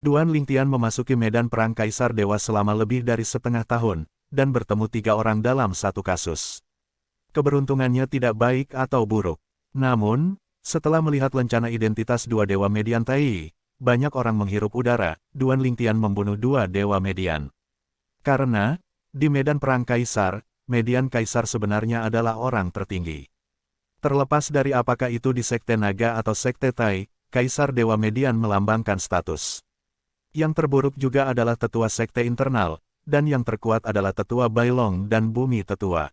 Duan Lingtian memasuki medan perang Kaisar Dewa selama lebih dari setengah tahun, dan bertemu 3 orang dalam satu kasus. Keberuntungannya tidak baik atau buruk. Namun, setelah melihat lencana identitas 2 dewa median Tai, banyak orang menghirup udara, Duan Lingtian membunuh 2 dewa median. Karena, di medan perang Kaisar, median Kaisar sebenarnya adalah orang tertinggi. Terlepas dari apakah itu di Sekte Naga atau Sekte Tai, Kaisar Dewa Median melambangkan status. Yang terburuk juga adalah tetua sekte internal, dan yang terkuat adalah tetua Bailong dan Bumi Tetua.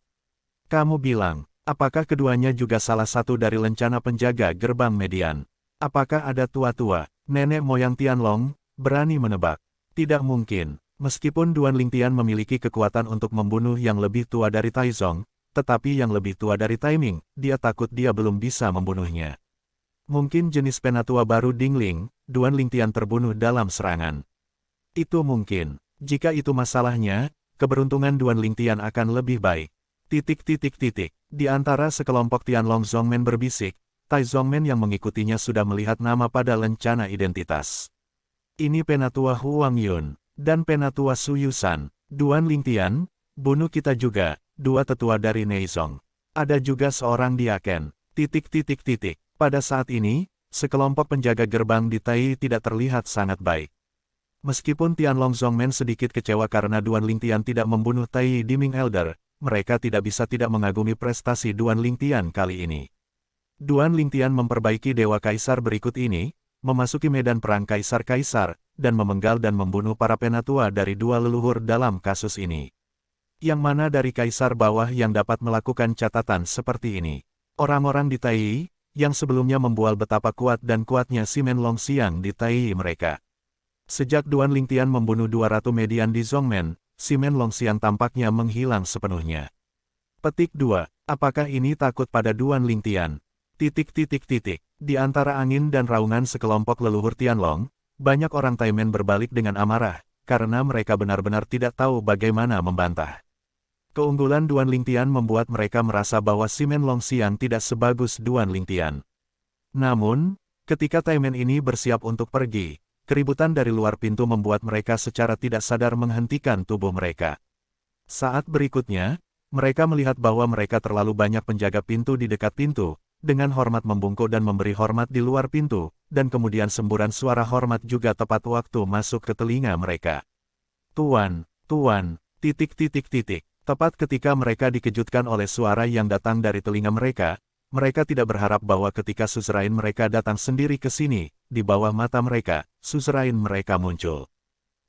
Kamu bilang, apakah keduanya juga salah satu dari lencana penjaga gerbang median? Apakah ada tua-tua, nenek moyang Tianlong, berani menebak? Tidak mungkin, meskipun Duan Lingtian memiliki kekuatan untuk membunuh yang lebih tua dari Taizong, tetapi yang lebih tua dari Taiming, dia takut dia belum bisa membunuhnya. Mungkin jenis penatua baru Dingling, Duan Lingtian terbunuh dalam serangan. Itu mungkin. Jika itu masalahnya, keberuntungan Duan Lingtian akan lebih baik. Di antara sekelompok Tianlong Zongmen berbisik, Tai Zongmen yang mengikutinya sudah melihat nama pada lencana identitas. Ini penatua Huang Yun, dan penatua Su Yusan. Duan Lingtian, bunuh kita juga, 2 tetua dari Neizong. Ada juga seorang diaken. Pada saat ini, sekelompok penjaga gerbang di Tai tidak terlihat sangat baik. Meskipun Tianlong Zongmen sedikit kecewa karena Duan Lingtian tidak membunuh Tai Diming Elder, mereka tidak bisa tidak mengagumi prestasi Duan Lingtian kali ini. Duan Lingtian memperbaiki Dewa Kaisar berikut ini, memasuki medan perang Kaisar-Kaisar, dan memenggal dan membunuh para penatua dari 2 leluhur dalam kasus ini. Yang mana dari Kaisar bawah yang dapat melakukan catatan seperti ini? Orang-orang di Tai, yang sebelumnya membual betapa kuat dan kuatnya Simen Longxiang di Tai mereka. Sejak Duan Lingtian membunuh 2 ratu median di Zongmen, Simen Longxiang tampaknya menghilang sepenuhnya. Petik 2. Apakah ini takut pada Duan Lingtian? Di antara angin dan raungan sekelompok leluhur Tianlong, banyak orang Taimen berbalik dengan amarah, karena mereka benar-benar tidak tahu bagaimana membantah. Keunggulan Duan Lingtian membuat mereka merasa bahwa Simen Longxiang tidak sebagus Duan Lingtian. Namun, ketika Taimen ini bersiap untuk pergi, keributan dari luar pintu membuat mereka secara tidak sadar menghentikan tubuh mereka. Saat berikutnya, mereka melihat bahwa mereka terlalu banyak penjaga pintu di dekat pintu, dengan hormat membungkuk dan memberi hormat di luar pintu, dan kemudian semburan suara hormat juga tepat waktu masuk ke telinga mereka. Tuan. Tepat ketika mereka dikejutkan oleh suara yang datang dari telinga mereka, mereka tidak berharap bahwa ketika suzerain mereka datang sendiri ke sini, di bawah mata mereka, suzerain mereka muncul.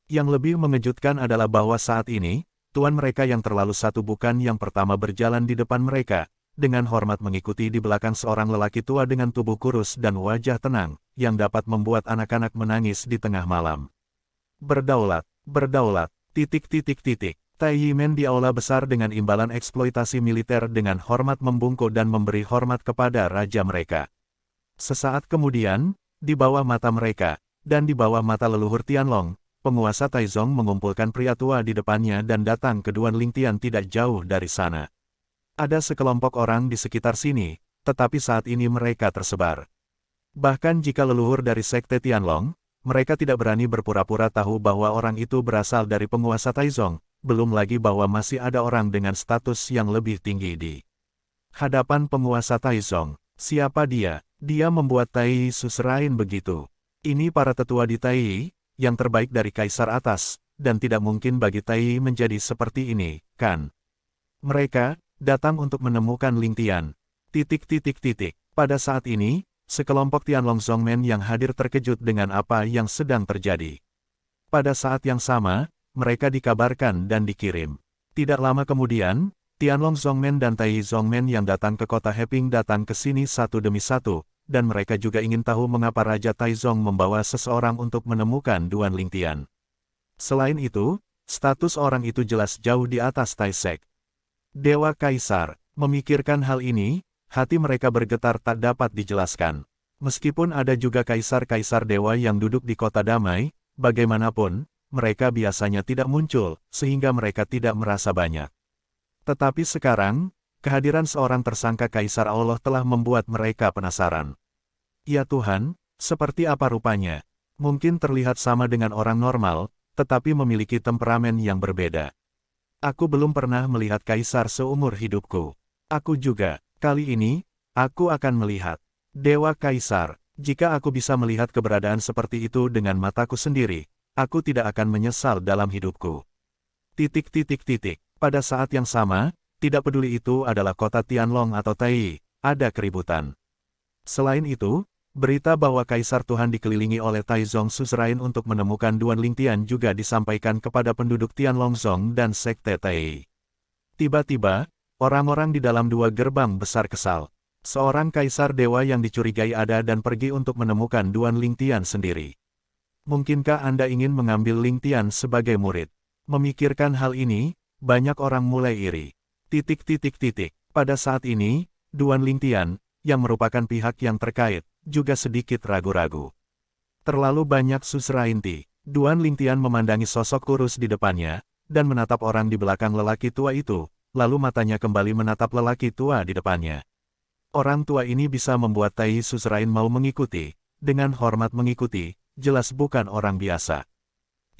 Yang lebih mengejutkan adalah bahwa saat ini, tuan mereka yang terlalu satu bukan yang pertama berjalan di depan mereka, dengan hormat mengikuti di belakang seorang lelaki tua dengan tubuh kurus dan wajah tenang, yang dapat membuat anak-anak menangis di tengah malam. Berdaulat. Tai Yimen di aula besar dengan imbalan eksploitasi militer dengan hormat membungkuk dan memberi hormat kepada raja mereka. Sesaat kemudian, di bawah mata mereka, dan di bawah mata leluhur Tianlong, penguasa Taizong mengumpulkan pria tua di depannya dan datang ke Duan Lingtian tidak jauh dari sana. Ada sekelompok orang di sekitar sini, tetapi saat ini mereka tersebar. Bahkan jika leluhur dari Sekte Tianlong, mereka tidak berani berpura-pura tahu bahwa orang itu berasal dari penguasa Taizong, belum lagi bahwa masih ada orang dengan status yang lebih tinggi di hadapan penguasa Taizong. Siapa dia? Dia membuat Tai suzerain begitu. Ini para tetua di Tai, yang terbaik dari kaisar atas, dan tidak mungkin bagi Tai menjadi seperti ini, kan? Mereka datang untuk menemukan Lingtian. Pada saat ini, sekelompok Tianlong Zongmen yang hadir terkejut dengan apa yang sedang terjadi. Pada saat yang sama, mereka dikabarkan dan dikirim. Tidak lama kemudian, Tianlong Zongmen dan Tai Zongmen yang datang ke kota Heping datang ke sini satu demi satu, dan mereka juga ingin tahu mengapa Raja Taizong membawa seseorang untuk menemukan Duan Lingtian. Selain itu, status orang itu jelas jauh di atas Taisek. Dewa Kaisar, memikirkan hal ini, hati mereka bergetar tak dapat dijelaskan. Meskipun ada juga kaisar-kaisar dewa yang duduk di kota damai, bagaimanapun, mereka biasanya tidak muncul, sehingga mereka tidak merasa banyak. Tetapi sekarang, kehadiran seorang tersangka Kaisar Allah telah membuat mereka penasaran. Ya Tuhan, seperti apa rupanya? Mungkin terlihat sama dengan orang normal, tetapi memiliki temperamen yang berbeda. Aku belum pernah melihat kaisar seumur hidupku. Aku juga, kali ini, aku akan melihat. Dewa Kaisar, jika aku bisa melihat keberadaan seperti itu dengan mataku sendiri, aku tidak akan menyesal dalam hidupku. Pada saat yang sama, tidak peduli itu adalah kota Tianlong atau Tai, ada keributan. Selain itu, berita bahwa Kaisar Tuhan dikelilingi oleh Taizong Suzerain untuk menemukan Duan Lingtian juga disampaikan kepada penduduk Tianlongzong dan Sekte Tai. Tiba-tiba, orang-orang di dalam dua gerbang besar kesal. Seorang Kaisar Dewa yang dicurigai ada dan pergi untuk menemukan Duan Lingtian sendiri. Mungkinkah Anda ingin mengambil Lingtian sebagai murid? Memikirkan hal ini, banyak orang mulai iri. Pada saat ini, Duan Lingtian, yang merupakan pihak yang terkait, juga sedikit ragu-ragu. Terlalu banyak suzerainty. Duan Lingtian memandangi sosok kurus di depannya, dan menatap orang di belakang lelaki tua itu, lalu matanya kembali menatap lelaki tua di depannya. Orang tua ini bisa membuat Tai suzerain mau mengikuti, dengan hormat mengikuti, jelas bukan orang biasa.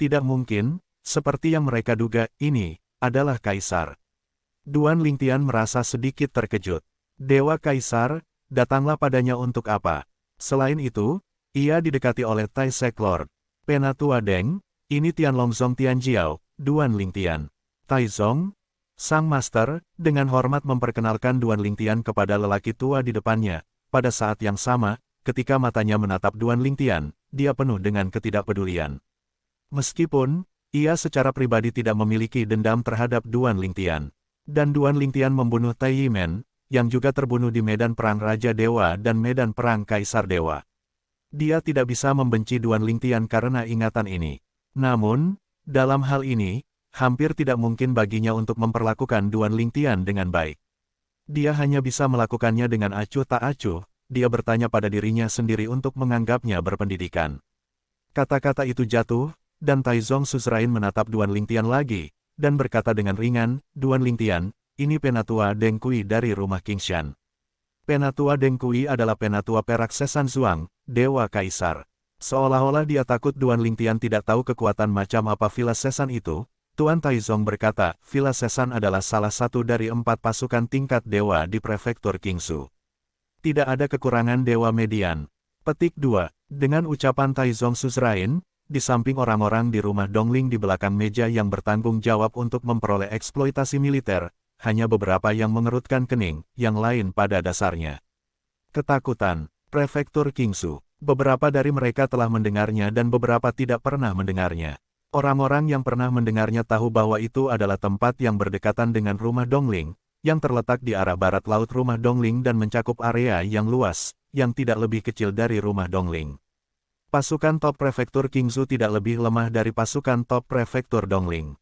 Tidak mungkin, seperti yang mereka duga, ini adalah Kaisar. Duan Lingtian merasa sedikit terkejut. Dewa Kaisar, datanglah padanya untuk apa? Selain itu, ia didekati oleh Tai Sek Lord. Penatua Deng, ini Tianlongzong Tianjiao, Duan Lingtian. Taizong, sang master, dengan hormat memperkenalkan Duan Lingtian kepada lelaki tua di depannya. Pada saat yang sama, ketika matanya menatap Duan Lingtian, dia penuh dengan ketidakpedulian. Meskipun, ia secara pribadi tidak memiliki dendam terhadap Duan Lingtian. Dan Duan Lingtian membunuh Tai Yimen, yang juga terbunuh di medan perang Raja Dewa dan medan perang Kaisar Dewa. Dia tidak bisa membenci Duan Lingtian karena ingatan ini. Namun, dalam hal ini, hampir tidak mungkin baginya untuk memperlakukan Duan Lingtian dengan baik. Dia hanya bisa melakukannya dengan acuh tak acuh, dia bertanya pada dirinya sendiri untuk menganggapnya berpendidikan. Kata-kata itu jatuh, dan Taizong Suzerain menatap Duan Lingtian lagi, dan berkata dengan ringan, Duan Lingtian, ini Penatua Deng Kui dari rumah Qingshan. Penatua Deng Kui adalah penatua perak Sesan Zuang, Dewa Kaisar. Seolah-olah dia takut Duan Lingtian tidak tahu kekuatan macam apa Villa Sesan itu, Tuan Taizong berkata, Villa Sesan adalah salah satu dari 4 pasukan tingkat dewa di prefektur Qingsu. Tidak ada kekurangan dewa median. Petik 2. Dengan ucapan Taizong Suzerain, di samping orang-orang di rumah Dongling di belakang meja yang bertanggung jawab untuk memperoleh eksploitasi militer, hanya beberapa yang mengerutkan kening, yang lain pada dasarnya. Ketakutan, prefektur Qingsu. Beberapa dari mereka telah mendengarnya dan beberapa tidak pernah mendengarnya. Orang-orang yang pernah mendengarnya tahu bahwa itu adalah tempat yang berdekatan dengan rumah Dongling, yang terletak di arah barat laut rumah Dongling dan mencakup area yang luas, yang tidak lebih kecil dari rumah Dongling. Pasukan top prefektur Qingsu tidak lebih lemah dari pasukan top prefektur Dongling.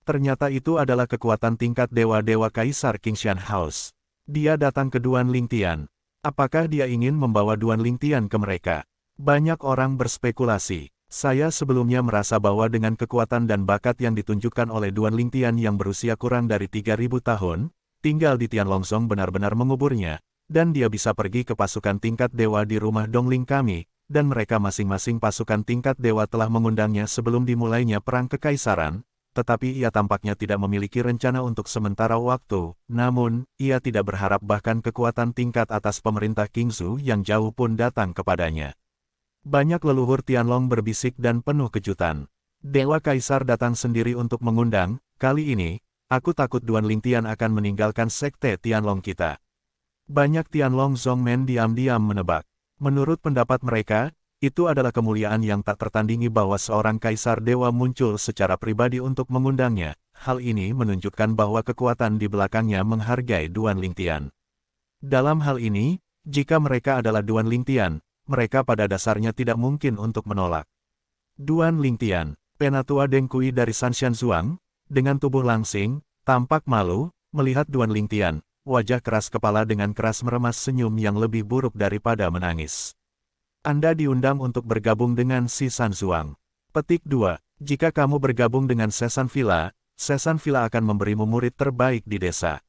Ternyata itu adalah kekuatan tingkat dewa-dewa Kaisar Qingshan House. Dia datang ke Duan Lingtian. Apakah dia ingin membawa Duan Lingtian ke mereka? Banyak orang berspekulasi. Saya sebelumnya merasa bahwa dengan kekuatan dan bakat yang ditunjukkan oleh Duan Lingtian yang berusia kurang dari 3.000 tahun, tinggal di Tianlongzong benar-benar menguburnya, dan dia bisa pergi ke pasukan tingkat dewa di rumah Dongling kami, dan mereka masing-masing pasukan tingkat dewa telah mengundangnya sebelum dimulainya perang kekaisaran, tetapi ia tampaknya tidak memiliki rencana untuk sementara waktu, namun, ia tidak berharap bahkan kekuatan tingkat atas pemerintah Qingsu yang jauh pun datang kepadanya. Banyak leluhur Tianlong berbisik dan penuh kejutan. Dewa Kaisar datang sendiri untuk mengundang, kali ini, aku takut Duan Lingtian akan meninggalkan sekte Tianlong kita. Banyak Tianlong Zongmen diam-diam menebak. Menurut pendapat mereka, itu adalah kemuliaan yang tak tertandingi bahwa seorang kaisar dewa muncul secara pribadi untuk mengundangnya. Hal ini menunjukkan bahwa kekuatan di belakangnya menghargai Duan Lingtian. Dalam hal ini, jika mereka adalah Duan Lingtian, mereka pada dasarnya tidak mungkin untuk menolak. Duan Lingtian, penatua Deng Kui dari Sanshan Zuang, dengan tubuh langsing, tampak malu, melihat Duan Lingtian, wajah keras kepala dengan keras meremas senyum yang lebih buruk daripada menangis. Anda diundang untuk bergabung dengan si San Zuang. Petik 2. Jika kamu bergabung dengan Sesan Villa akan memberimu murid terbaik di desa.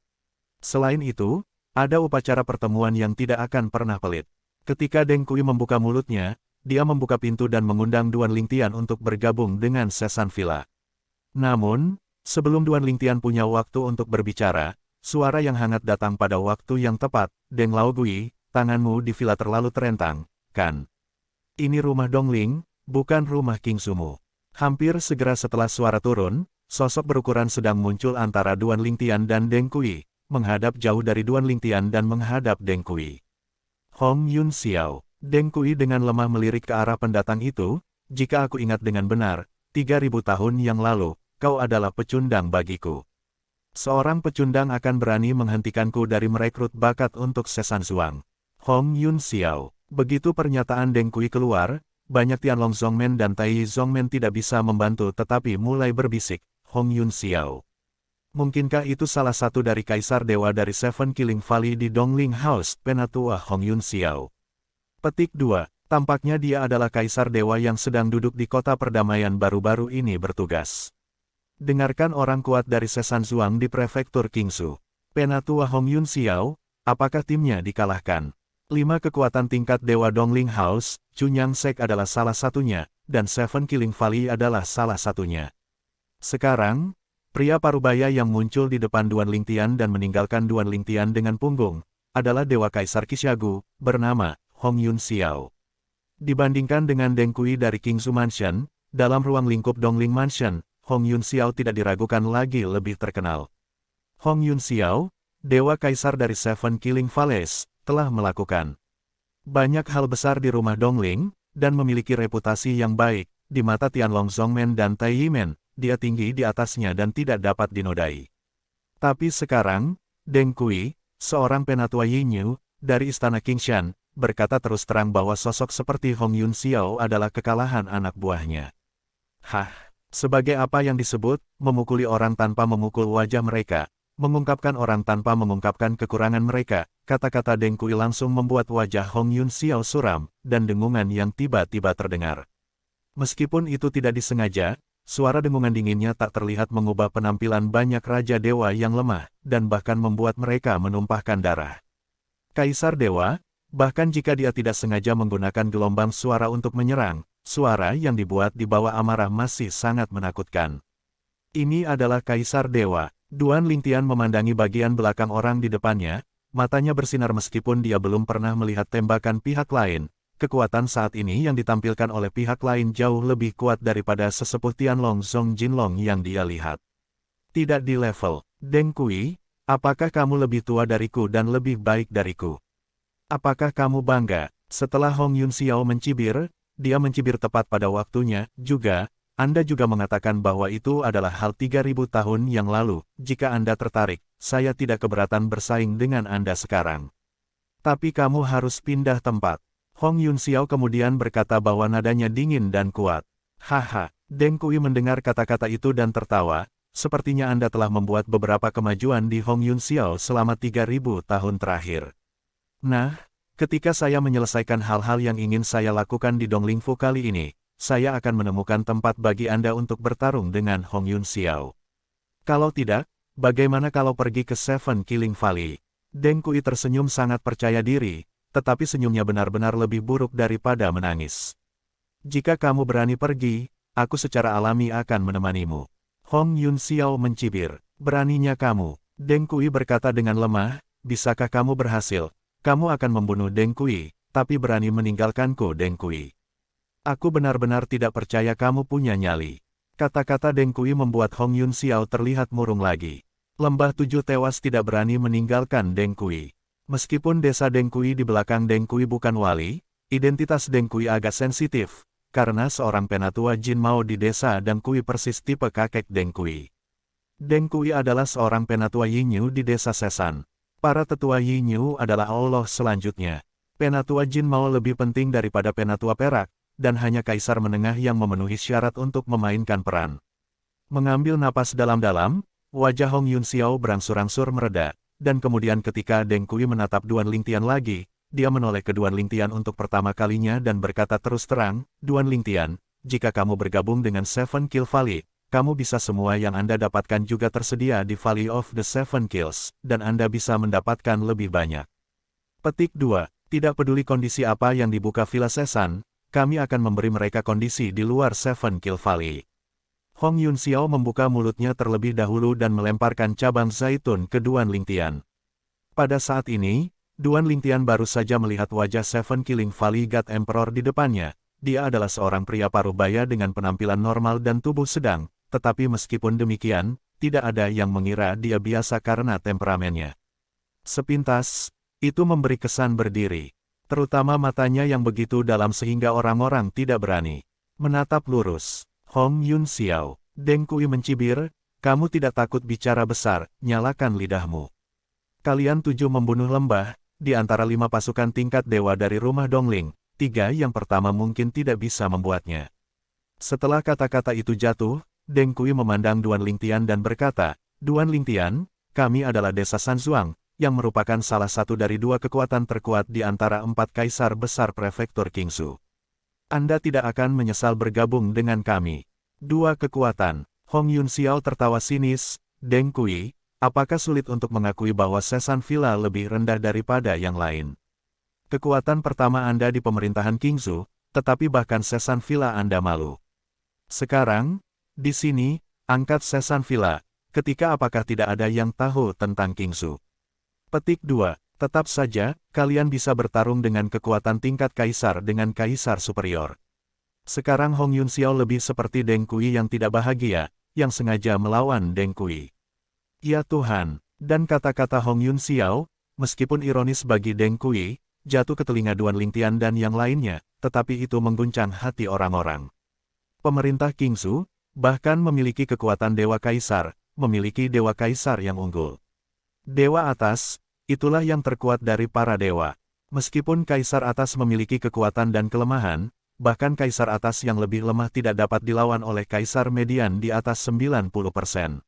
Selain itu, ada upacara pertemuan yang tidak akan pernah pelit. Ketika Deng Kui membuka mulutnya, dia membuka pintu dan mengundang Duan Lingtian untuk bergabung dengan Sesan Villa. Namun, sebelum Duan Lingtian punya waktu untuk berbicara, suara yang hangat datang pada waktu yang tepat. Deng Laogui, tanganmu di villa terlalu terentang, kan? Ini rumah Dongling, bukan rumah King Sumu. Hampir segera setelah suara turun, sosok berukuran sedang muncul antara Duan Lingtian dan Deng Kui, menghadap jauh dari Duan Lingtian dan menghadap Deng Kui. Hong Yun Xiao. Deng Kui dengan lemah melirik ke arah pendatang itu. Jika aku ingat dengan benar, 3000 tahun yang lalu, kau adalah pecundang bagiku. Seorang pecundang akan berani menghentikanku dari merekrut bakat untuk Sesan Zhuang. Hong Yun Xiao. Begitu pernyataan Deng Kui keluar, banyak Tianlong Zongmen dan Tai Zongmen tidak bisa membantu tetapi mulai berbisik, Hong Yun Xiao. Mungkinkah itu salah satu dari kaisar dewa dari Seven Killing Valley di Dongling House, penatua Hong Yun Xiao? Petik 2. Tampaknya dia adalah kaisar dewa yang sedang duduk di kota perdamaian baru-baru ini bertugas. Dengarkan orang kuat dari Sesan Zhuang di prefektur Qingsu. Penatua Hong Yun Xiao, apakah timnya dikalahkan? 5 kekuatan tingkat dewa Dongling House, Chunyang Sek adalah salah satunya, dan Seven Killing Valley adalah salah satunya. Sekarang, pria parubaya yang muncul di depan Duan Lingtian dan meninggalkan Duan Lingtian dengan punggung, adalah dewa kaisar Qixia-gu, bernama Hong Yun Xiao. Dibandingkan dengan Deng Kui dari Qingsu Mansion, dalam ruang lingkup Dongling Mansion, Hong Yun Xiao tidak diragukan lagi lebih terkenal. Hong Yun Xiao, dewa kaisar dari Seven Killing Valleys, telah melakukan banyak hal besar di rumah Dongling, dan memiliki reputasi yang baik, di mata Tianlong Zongmen dan Tai Yimen, dia tinggi di atasnya dan tidak dapat dinodai. Tapi sekarang, Deng Kui, seorang penatua Yinyu, dari istana Qingshan, berkata terus terang bahwa sosok seperti Hong Yun Xiao adalah kekalahan anak buahnya. Hah, sebagai apa yang disebut, memukuli orang tanpa memukul wajah mereka, mengungkapkan orang tanpa mengungkapkan kekurangan mereka, kata-kata Deng Kui langsung membuat wajah Hong Yun Xiao suram, dan dengungan yang tiba-tiba terdengar. Meskipun itu tidak disengaja, suara dengungan dinginnya tak terlihat mengubah penampilan banyak raja dewa yang lemah, dan bahkan membuat mereka menumpahkan darah. Kaisar dewa, bahkan jika dia tidak sengaja menggunakan gelombang suara untuk menyerang, suara yang dibuat di bawah amarah masih sangat menakutkan. Ini adalah kaisar dewa. Duan Lingtian memandangi bagian belakang orang di depannya, matanya bersinar meskipun dia belum pernah melihat tembakan pihak lain. Kekuatan saat ini yang ditampilkan oleh pihak lain jauh lebih kuat daripada sesepuh Tianlong Zong Jinlong yang dia lihat. Tidak di level. Deng Kui, apakah kamu lebih tua dariku dan lebih baik dariku? Apakah kamu bangga? Setelah Hong Yun Xiao mencibir, dia mencibir tepat pada waktunya, juga, Anda juga mengatakan bahwa itu adalah hal 3000 tahun yang lalu. Jika Anda tertarik, saya tidak keberatan bersaing dengan Anda sekarang. Tapi kamu harus pindah tempat. Hong Yun Xiao kemudian berkata bahwa nadanya dingin dan kuat. Haha, Deng Kui mendengar kata-kata itu dan tertawa, sepertinya Anda telah membuat beberapa kemajuan di Hong Yun Xiao selama 3000 tahun terakhir. Nah, ketika saya menyelesaikan hal-hal yang ingin saya lakukan di Donglingfu kali ini, saya akan menemukan tempat bagi Anda untuk bertarung dengan Hong Yun Xiao. Kalau tidak, bagaimana kalau pergi ke Seven Killing Valley? Deng Kui tersenyum sangat percaya diri, tetapi senyumnya benar-benar lebih buruk daripada menangis. Jika kamu berani pergi, aku secara alami akan menemanimu. Hong Yun Xiao mencibir. Beraninya kamu? Deng Kui berkata dengan lemah, bisakah kamu berhasil? Kamu akan membunuh Deng Kui, tapi berani meninggalkanku Deng Kui. Aku benar-benar tidak percaya kamu punya nyali. Kata-kata Deng Kui membuat Hong Yun Xiao terlihat murung lagi. Lembah 7 tewas tidak berani meninggalkan Deng Kui. Meskipun desa Deng Kui di belakang Deng Kui bukan wali, identitas Deng Kui agak sensitif, karena seorang penatua Jin Mao di desa Deng Kui persis tipe kakek Deng Kui. Deng Kui adalah seorang penatua Yinyu di desa Sesan. Para tetua Yinyu adalah Allah selanjutnya. Penatua Jin Mao lebih penting daripada penatua perak, dan hanya kaisar menengah yang memenuhi syarat untuk memainkan peran. Mengambil napas dalam-dalam, wajah Hong Yun Xiao berangsur-angsur mereda, dan kemudian ketika Deng Kui menatap Duan Lingtian lagi, dia menoleh ke Duan Lingtian untuk pertama kalinya dan berkata terus terang, Duan Lingtian, jika kamu bergabung dengan Seven Kill Valley, kamu bisa semua yang Anda dapatkan juga tersedia di Valley of the Seven Kills, dan Anda bisa mendapatkan lebih banyak. Petik 2. Tidak peduli kondisi apa yang dibuka Villa Sesan, kami akan memberi mereka kondisi di luar Seven Kill Valley. Hong Yunxiao membuka mulutnya terlebih dahulu dan melemparkan cabang zaitun ke Duan Lingtian. Pada saat ini, Duan Lingtian baru saja melihat wajah Seven Killing Valley God Emperor di depannya. Dia adalah seorang pria paruh baya dengan penampilan normal dan tubuh sedang, tetapi meskipun demikian, tidak ada yang mengira dia biasa karena temperamennya. Sepintas, itu memberi kesan berdiri. Terutama matanya yang begitu dalam sehingga orang-orang tidak berani menatap lurus. Hong Yunxiao, Deng Kui mencibir, kamu tidak takut bicara besar, nyalakan lidahmu. Kalian 7 membunuh lembah, di antara 5 pasukan tingkat dewa dari rumah Dongling, 3 yang pertama mungkin tidak bisa membuatnya. Setelah kata-kata itu jatuh, Deng Kui memandang Duan Lingtian dan berkata, Duan Lingtian, kami adalah desa Sanzhuang, yang merupakan salah satu dari 2 kekuatan terkuat di antara 4 kaisar besar prefektur Qingsu. Anda tidak akan menyesal bergabung dengan kami. 2 kekuatan. Hong Yunxiao tertawa sinis, Deng Kui, apakah sulit untuk mengakui bahwa Sesan Villa lebih rendah daripada yang lain? Kekuatan pertama Anda di pemerintahan Qingsu, tetapi bahkan Sesan Villa Anda malu. Sekarang, di sini, angkat Sesan Villa, ketika apakah tidak ada yang tahu tentang Qingsu? Petik 2. Tetap saja, kalian bisa bertarung dengan kekuatan tingkat kaisar dengan kaisar superior. Sekarang Hong Yunxiao lebih seperti Deng Kui yang tidak bahagia, yang sengaja melawan Deng Kui. Ya Tuhan, dan kata-kata Hong Yunxiao, meskipun ironis bagi Deng Kui, jatuh ke telinga Duan Lingtian dan yang lainnya, tetapi itu mengguncang hati orang-orang. Pemerintah Qingsu, bahkan memiliki kekuatan Dewa Kaisar, memiliki Dewa Kaisar yang unggul. Dewa atas, itulah yang terkuat dari para dewa. Meskipun Kaisar atas memiliki kekuatan dan kelemahan, bahkan Kaisar atas yang lebih lemah tidak dapat dilawan oleh Kaisar median di atas 90%.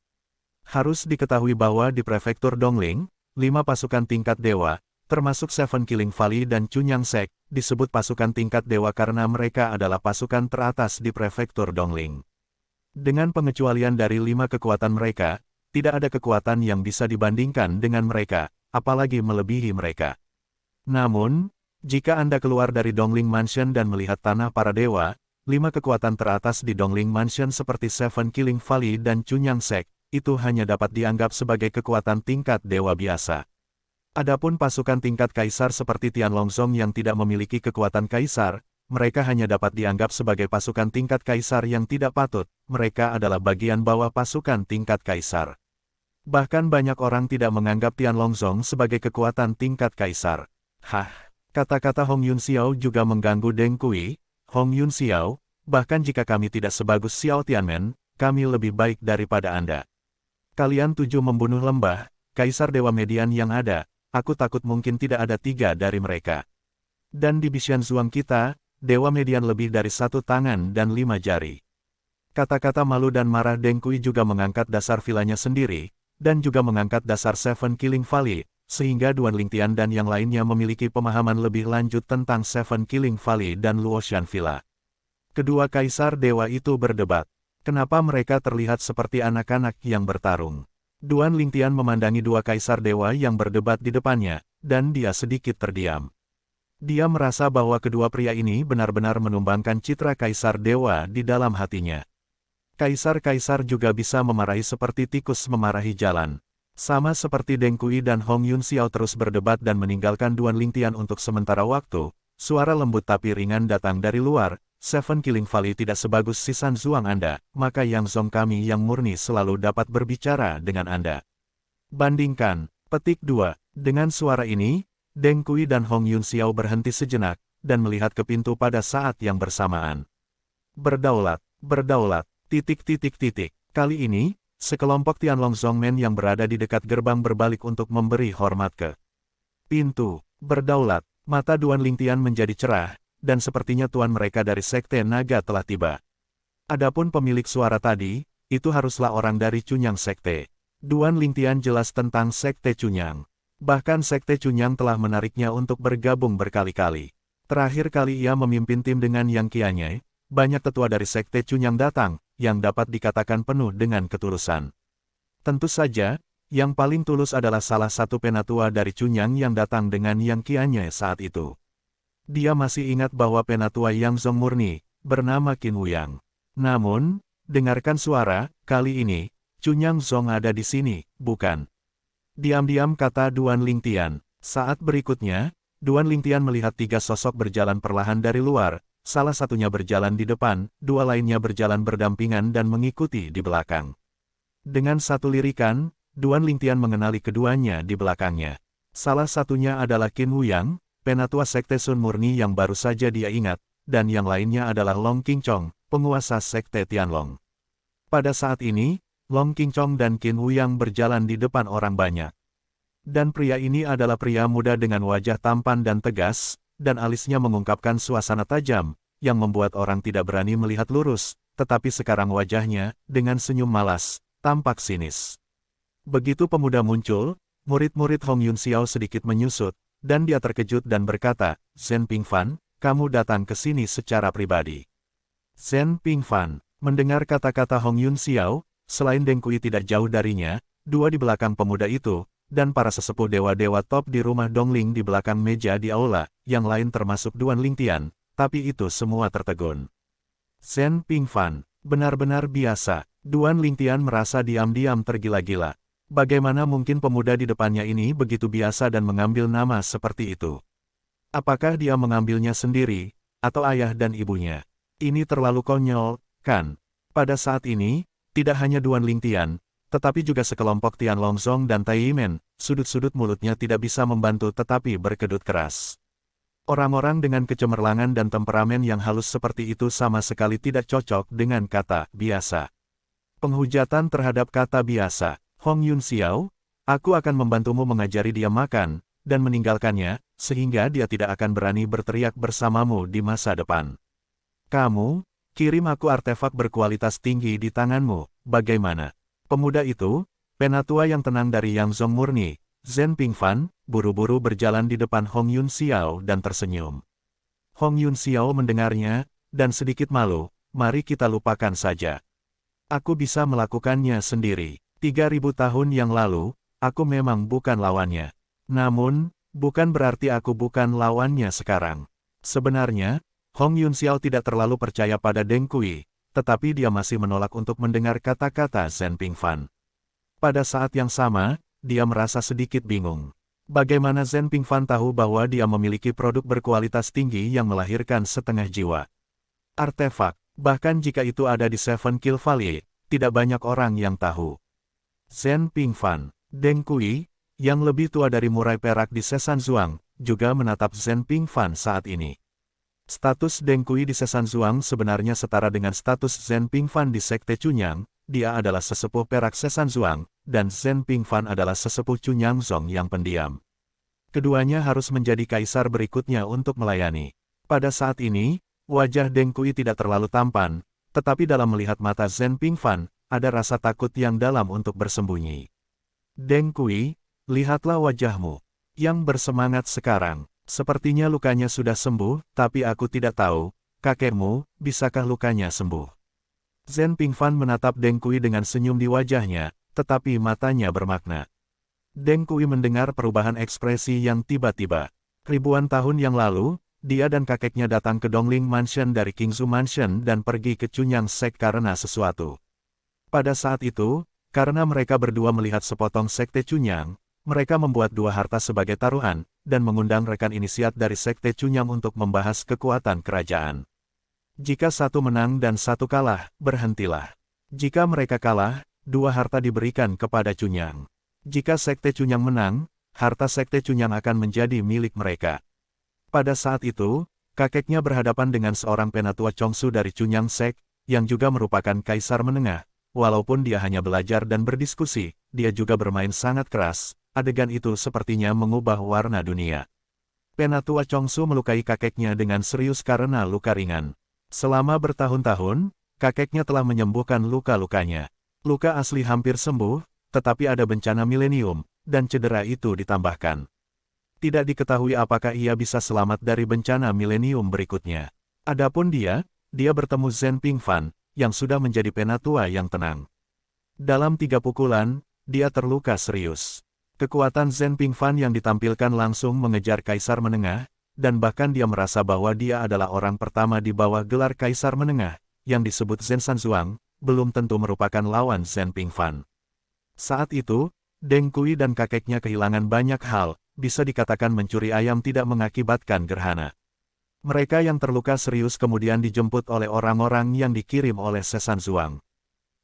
Harus diketahui bahwa di prefektur Dongling, 5 pasukan tingkat dewa, termasuk Seven Killing Valley dan Chunyang Sek, disebut pasukan tingkat dewa karena mereka adalah pasukan teratas di prefektur Dongling. Dengan pengecualian dari 5 kekuatan mereka, tidak ada kekuatan yang bisa dibandingkan dengan mereka, apalagi melebihi mereka. Namun, jika Anda keluar dari Dongling Mansion dan melihat tanah para dewa, 5 kekuatan teratas di Dongling Mansion seperti Seven Killing Valley dan Chunyang Sek, itu hanya dapat dianggap sebagai kekuatan tingkat dewa biasa. Adapun pasukan tingkat kaisar seperti Tianlongzong yang tidak memiliki kekuatan kaisar, mereka hanya dapat dianggap sebagai pasukan tingkat kaisar yang tidak patut, mereka adalah bagian bawah pasukan tingkat kaisar. Bahkan banyak orang tidak menganggap Tianlongzong sebagai kekuatan tingkat kaisar. Hah, kata-kata Hong Yunxiao juga mengganggu Deng Kui. Hong Yunxiao, bahkan jika kami tidak sebagus Xiao Tianmen, kami lebih baik daripada Anda. Kalian 7 membunuh lembah, kaisar dewa median yang ada. Aku takut mungkin tidak ada 3 dari mereka. Dan di Bixianzhuang kita, dewa median lebih dari 1 tangan dan 5 jari. Kata-kata malu dan marah Deng Kui juga mengangkat dasar vilanya sendiri, dan juga mengangkat dasar Seven Killing Valley, sehingga Duan Lingtian dan yang lainnya memiliki pemahaman lebih lanjut tentang Seven Killing Valley dan Luoxian Villa. Kedua kaisar dewa itu berdebat. Kenapa mereka terlihat seperti anak-anak yang bertarung? Duan Lingtian memandangi 2 kaisar dewa yang berdebat di depannya, dan dia sedikit terdiam. Dia merasa bahwa kedua pria ini benar-benar menumbangkan citra kaisar dewa di dalam hatinya. Kaisar-kaisar juga bisa memarahi seperti tikus memarahi jalan. Sama seperti Deng Kui dan Hong Yunxiao terus berdebat dan meninggalkan Duan Lingtian untuk sementara waktu, suara lembut tapi ringan datang dari luar. Seven Killing Valley tidak sebagus si Sanzhuang Anda, maka Yang Zong kami yang murni selalu dapat berbicara dengan Anda. Bandingkan. Petik 2. Dengan suara ini, Deng Kui dan Hong Yunxiao berhenti sejenak, dan melihat ke pintu pada saat yang bersamaan. Berdaulat, berdaulat, titik. Kali ini, sekelompok Tianlongzong Men yang berada di dekat gerbang berbalik untuk memberi hormat ke pintu. Berdaulat, mata Duan Lingtian menjadi cerah, dan sepertinya tuan mereka dari Sekte Naga telah tiba. Adapun pemilik suara tadi, itu haruslah orang dari Chunyang Sekte. Duan Lingtian jelas tentang Sekte Chunyang. Bahkan Sekte Chunyang telah menariknya untuk bergabung berkali-kali. Terakhir kali ia memimpin tim dengan Yang Qianyai, banyak tetua dari Sekte Chunyang datang, yang dapat dikatakan penuh dengan ketulusan. Tentu saja, yang paling tulus adalah salah satu penatua dari Chunyang yang datang dengan Yang Qianyai saat itu. Dia masih ingat bahwa penatua Yang Zong murni, bernama Qin Wuyang. Namun, dengarkan suara, kali ini, Cunyang Zong ada di sini, bukan? Diam-diam kata Duan Lingtian. Saat berikutnya, Duan Lingtian melihat 3 sosok berjalan perlahan dari luar, salah satunya berjalan di depan, 2 lainnya berjalan berdampingan dan mengikuti di belakang. Dengan satu lirikan, Duan Lingtian mengenali keduanya di belakangnya. Salah satunya adalah Qin Wuyang, penatua Sekte Sun murni yang baru saja dia ingat, dan yang lainnya adalah Long Qingchong, penguasa Sekte Tianlong. Pada saat ini, Long Qingchong dan Qin Wuyang berjalan di depan orang banyak. Dan pria ini adalah pria muda dengan wajah tampan dan tegas, dan alisnya mengungkapkan suasana tajam, yang membuat orang tidak berani melihat lurus, tetapi sekarang wajahnya, dengan senyum malas, tampak sinis. Begitu pemuda muncul, murid-murid Hong Yun Xiao sedikit menyusut, dan dia terkejut dan berkata, Zhen Pingfan, kamu datang ke sini secara pribadi. Zhen Pingfan, mendengar kata-kata Hong Yun Xiao, selain Deng Kui tidak jauh darinya, 2 di belakang pemuda itu, dan para sesepuh dewa-dewa top di rumah Dongling di belakang meja di aula, yang lain termasuk Duan Lingtian, tapi itu semua tertegun. Zhen Pingfan, benar-benar biasa. Duan Lingtian merasa diam-diam tergila-gila. Bagaimana mungkin pemuda di depannya ini begitu biasa dan mengambil nama seperti itu? Apakah dia mengambilnya sendiri, atau ayah dan ibunya? Ini terlalu konyol, kan? Pada saat ini, tidak hanya Duan Lingtian, tetapi juga sekelompok Tianlong Zong dan Tai Yimen, sudut-sudut mulutnya tidak bisa membantu tetapi berkedut keras. Orang-orang dengan kecemerlangan dan temperamen yang halus seperti itu sama sekali tidak cocok dengan kata biasa. Penghujatan terhadap kata biasa. Hong Yun Xiao, aku akan membantumu mengajari dia makan, dan meninggalkannya, sehingga dia tidak akan berani berteriak bersamamu di masa depan. Kamu, kirim aku artefak berkualitas tinggi di tanganmu, bagaimana? Pemuda itu, penatua yang tenang dari Yang Zong murni, Zhen Pingfan, buru-buru berjalan di depan Hong Yun Xiao dan tersenyum. Hong Yun Xiao mendengarnya, dan sedikit malu, mari kita lupakan saja. Aku bisa melakukannya sendiri. 3000 tahun yang lalu, aku memang bukan lawannya. Namun, bukan berarti aku bukan lawannya sekarang. Sebenarnya, Hong Yun Xiao tidak terlalu percaya pada Deng Kui, tetapi dia masih menolak untuk mendengar kata-kata Zhen Pingfan. Pada saat yang sama, dia merasa sedikit bingung. Bagaimana Zhen Pingfan tahu bahwa dia memiliki produk berkualitas tinggi yang melahirkan setengah jiwa? Artefak, bahkan jika itu ada di Seven Kill Valley, tidak banyak orang yang tahu. Zhen Pingfan, Deng Kui, yang lebih tua dari murai perak di Sesanzuang, juga menatap Zhen Pingfan saat ini. Status Deng Kui di Sesanzuang sebenarnya setara dengan status Zhen Pingfan di Sekte Cunyang, dia adalah sesepuh perak Sesanzuang, dan Zhen Pingfan adalah sesepuh Cunyang Zong yang pendiam. Keduanya harus menjadi kaisar berikutnya untuk melayani. Pada saat ini, wajah Deng Kui tidak terlalu tampan, tetapi dalam melihat mata Zhen Pingfan, ada rasa takut yang dalam untuk bersembunyi. Deng Kui, lihatlah wajahmu, yang bersemangat sekarang. Sepertinya lukanya sudah sembuh, tapi aku tidak tahu, kakekmu, bisakah lukanya sembuh? Zhen Pingfan menatap Deng Kui dengan senyum di wajahnya, tetapi matanya bermakna. Deng Kui mendengar perubahan ekspresi yang tiba-tiba. Ribuan tahun yang lalu, dia dan kakeknya datang ke Dongling Mansion dari Qingzu Mansion dan pergi ke Cunyang Sek karena sesuatu. Pada saat itu, karena mereka berdua melihat sepotong Sekte Cunyang, mereka membuat 2 harta sebagai taruhan, dan mengundang rekan inisiat dari Sekte Cunyang untuk membahas kekuatan kerajaan. Jika satu menang dan satu kalah, berhentilah. Jika mereka kalah, 2 harta diberikan kepada Cunyang. Jika Sekte Cunyang menang, harta Sekte Cunyang akan menjadi milik mereka. Pada saat itu, kakeknya berhadapan dengan seorang penatua Chongsu dari Cunyang Sek, yang juga merupakan kaisar menengah. Walaupun dia hanya belajar dan berdiskusi, dia juga bermain sangat keras. Adegan itu sepertinya mengubah warna dunia. Penatua Chongsu melukai kakeknya dengan serius karena luka ringan. Selama bertahun-tahun, kakeknya telah menyembuhkan luka-lukanya. Luka asli hampir sembuh, tetapi ada bencana milenium, dan cedera itu ditambahkan. Tidak diketahui apakah ia bisa selamat dari bencana milenium berikutnya. Adapun dia bertemu Zhen Pingfan, yang sudah menjadi penatua yang tenang. Dalam 3 pukulan, dia terluka serius. Kekuatan Zhen Pingfan yang ditampilkan langsung mengejar kaisar menengah, dan bahkan dia merasa bahwa dia adalah orang pertama di bawah gelar Kaisar Menengah, yang disebut Zhen Sanzuang, belum tentu merupakan lawan Zhen Pingfan. Saat itu, Deng Kui dan kakeknya kehilangan banyak hal, bisa dikatakan mencuri ayam tidak mengakibatkan gerhana. Mereka yang terluka serius kemudian dijemput oleh orang-orang yang dikirim oleh Se Sanzuang.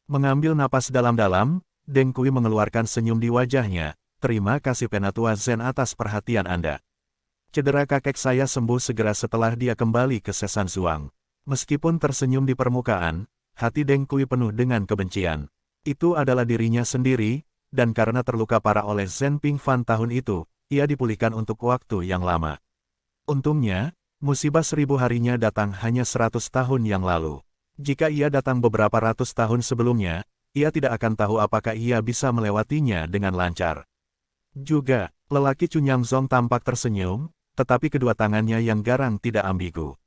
Mengambil napas dalam-dalam, Deng Kui mengeluarkan senyum di wajahnya. Terima kasih Penatua Zhen atas perhatian Anda. Cedera kakek saya sembuh segera setelah dia kembali ke Se Sanzuang. Meskipun tersenyum di permukaan, hati Deng Kui penuh dengan kebencian. Itu adalah dirinya sendiri, dan karena terluka parah oleh Zhen Pingfan tahun itu, ia dipulihkan untuk waktu yang lama. Untungnya, musibah 1000 harinya datang hanya 100 tahun yang lalu. Jika ia datang beberapa ratus tahun sebelumnya, ia tidak akan tahu apakah ia bisa melewatinya dengan lancar. Juga, lelaki Cunyang Zong tampak tersenyum, tetapi kedua tangannya yang garang tidak ambigu.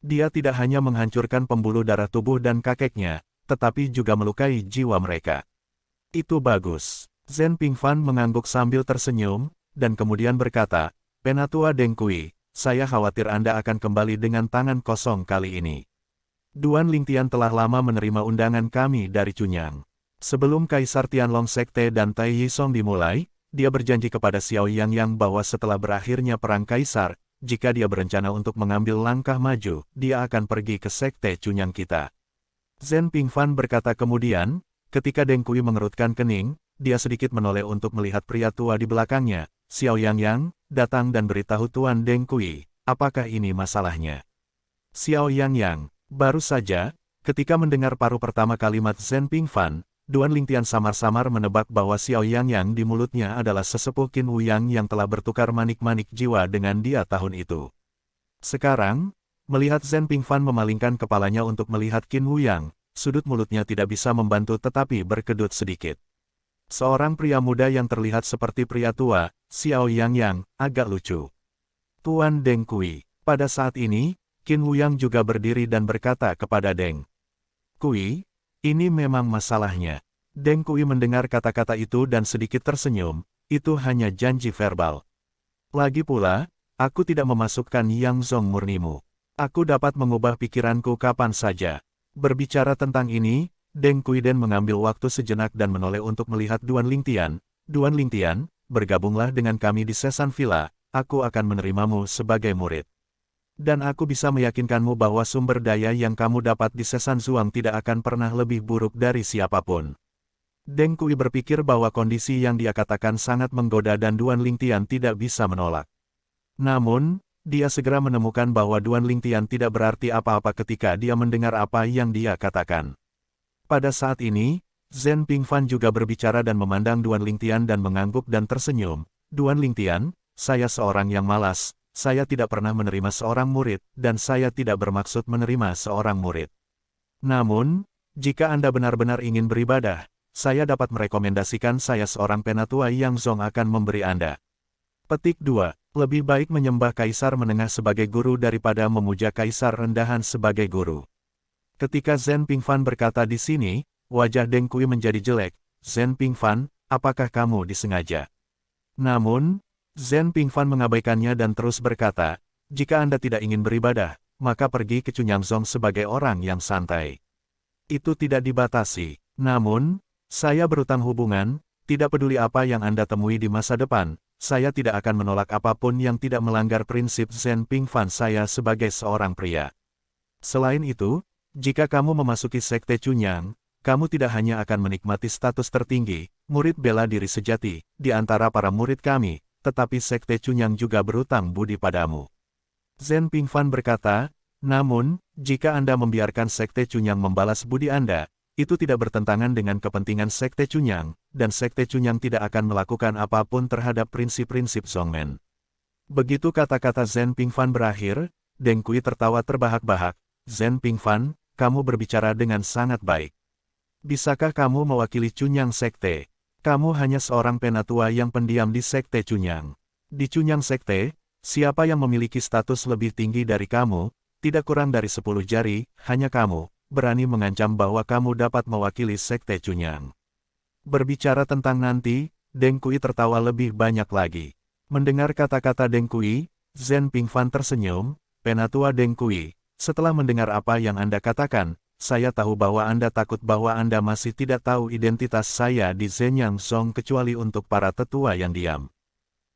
Dia tidak hanya menghancurkan pembuluh darah tubuh dan kakeknya, tetapi juga melukai jiwa mereka. Itu bagus. Zhen Pingfan mengangguk sambil tersenyum, dan kemudian berkata, Penatua Deng Kui, saya khawatir Anda akan kembali dengan tangan kosong kali ini. Duan Lingtian telah lama menerima undangan kami dari Cunyang. Sebelum Kaisar Tianlong Sekte dan Tai Yisong dimulai, dia berjanji kepada Xiao Yangyang bahwa setelah berakhirnya Perang Kaisar, jika dia berencana untuk mengambil langkah maju, dia akan pergi ke Sekte Cunyang kita. Zhen Pingfan berkata kemudian, ketika Deng Kui mengerutkan kening, dia sedikit menoleh untuk melihat pria tua di belakangnya. Xiao Yangyang, datang dan beritahu Tuan Deng Kui, apakah ini masalahnya? Xiao Yangyang, baru saja, ketika mendengar paruh pertama kalimat Zhen Pingfan, Duan Lingtian samar-samar menebak bahwa Xiao Yangyang di mulutnya adalah sesepuh Qin Wuyang yang telah bertukar manik-manik jiwa dengan dia tahun itu. Sekarang, melihat Zhen Pingfan memalingkan kepalanya untuk melihat Qin Wuyang, sudut mulutnya tidak bisa membantu tetapi berkedut sedikit. Seorang pria muda yang terlihat seperti pria tua, Xiao Yangyang, agak lucu. Tuan Deng Kui, pada saat ini, Qin Wuyang juga berdiri dan berkata kepada Deng Kui, ini memang masalahnya. Deng Kui mendengar kata-kata itu dan sedikit tersenyum, itu hanya janji verbal. Lagi pula, aku tidak memasukkan Yang Zong murnimu. Aku dapat mengubah pikiranku kapan saja. Berbicara tentang ini, Deng Kui dan mengambil waktu sejenak dan menoleh untuk melihat Duan Lingtian. Duan Lingtian, bergabunglah dengan kami di Sesan Villa, aku akan menerimamu sebagai murid. Dan aku bisa meyakinkanmu bahwa sumber daya yang kamu dapat di Se Sanzuang tidak akan pernah lebih buruk dari siapapun. Deng Kui berpikir bahwa kondisi yang dia katakan sangat menggoda dan Duan Lingtian tidak bisa menolak. Namun, dia segera menemukan bahwa Duan Lingtian tidak berarti apa-apa ketika dia mendengar apa yang dia katakan. Pada saat ini, Zhen Pingfan juga berbicara dan memandang Duan Lingtian dan mengangguk dan tersenyum. Duan Lingtian, saya seorang yang malas. Saya tidak pernah menerima seorang murid, dan saya tidak bermaksud menerima seorang murid. Namun, jika Anda benar-benar ingin beribadah, saya dapat merekomendasikan saya seorang penatua yang Zong akan memberi Anda. Petik 2. Lebih baik menyembah Kaisar Menengah sebagai guru daripada memuja Kaisar Rendahan sebagai guru. Ketika Zhen Pingfan berkata di sini, wajah Deng Kui menjadi jelek. Zhen Pingfan, apakah kamu disengaja? Namun, Zhen Pingfan mengabaikannya dan terus berkata, jika Anda tidak ingin beribadah, maka pergi ke Cunyang Zong sebagai orang yang santai. Itu tidak dibatasi. Namun, saya berutang hubungan, tidak peduli apa yang Anda temui di masa depan, saya tidak akan menolak apapun yang tidak melanggar prinsip Zhen Pingfan saya sebagai seorang pria. Selain itu, jika kamu memasuki Sekte Cunyang, kamu tidak hanya akan menikmati status tertinggi, murid bela diri sejati, di antara para murid kami, tetapi Sekte Cunyang juga berutang budi padamu. Zhen Pingfan berkata, namun, jika Anda membiarkan Sekte Cunyang membalas budi Anda, itu tidak bertentangan dengan kepentingan Sekte Cunyang, dan Sekte Cunyang tidak akan melakukan apapun terhadap prinsip-prinsip Zongmen. Begitu kata-kata Zhen Pingfan berakhir, Deng Kui tertawa terbahak-bahak. Zhen Pingfan, kamu berbicara dengan sangat baik. Bisakah kamu mewakili Cunyang Sekte? Kamu hanya seorang penatua yang pendiam di Sekte Cunyang. Di Cunyang Sekte, siapa yang memiliki status lebih tinggi dari kamu, tidak kurang dari 10 jari, hanya kamu, berani mengancam bahwa kamu dapat mewakili Sekte Cunyang. Berbicara tentang nanti, Deng Kui tertawa lebih banyak lagi. Mendengar kata-kata Deng Kui, Zhen Pingfan tersenyum, Penatua Deng Kui, setelah mendengar apa yang Anda katakan, saya tahu bahwa Anda takut bahwa Anda masih tidak tahu identitas saya di Zenyang Song kecuali untuk para tetua yang diam.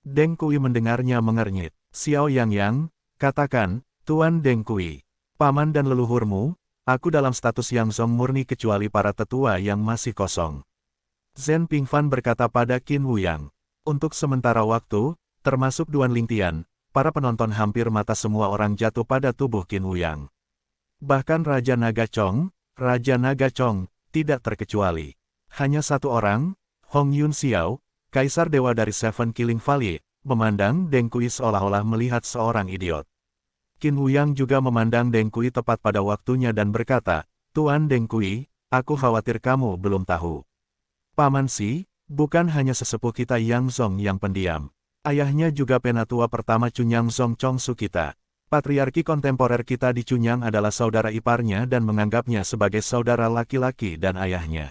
Deng Kui mendengarnya mengernyit. Xiao Yang, katakan, Tuan Deng Kui, paman dan leluhurmu, aku dalam status Yang Song murni kecuali para tetua yang masih kosong. Zhen Pingfan berkata pada Qin Wuyang. Untuk sementara waktu, termasuk Duan Lingtian, para penonton hampir mata semua orang jatuh pada tubuh Qin Wuyang. Bahkan Raja Naga Chong, tidak terkecuali. Hanya satu orang, Hong Yun Xiao, Kaisar Dewa dari Seven Killing Valley, memandang Deng Kui seolah-olah melihat seorang idiot. Qin Wuyang juga memandang Deng Kui tepat pada waktunya dan berkata, Tuan Deng Kui, aku khawatir kamu belum tahu. Paman Si, bukan hanya sesepuh kita Yang Song yang pendiam. Ayahnya juga penatua pertama Cunyang Song Chongsu kita. Patriarki kontemporer kita di Cunyang adalah saudara iparnya dan menganggapnya sebagai saudara laki-laki dan ayahnya.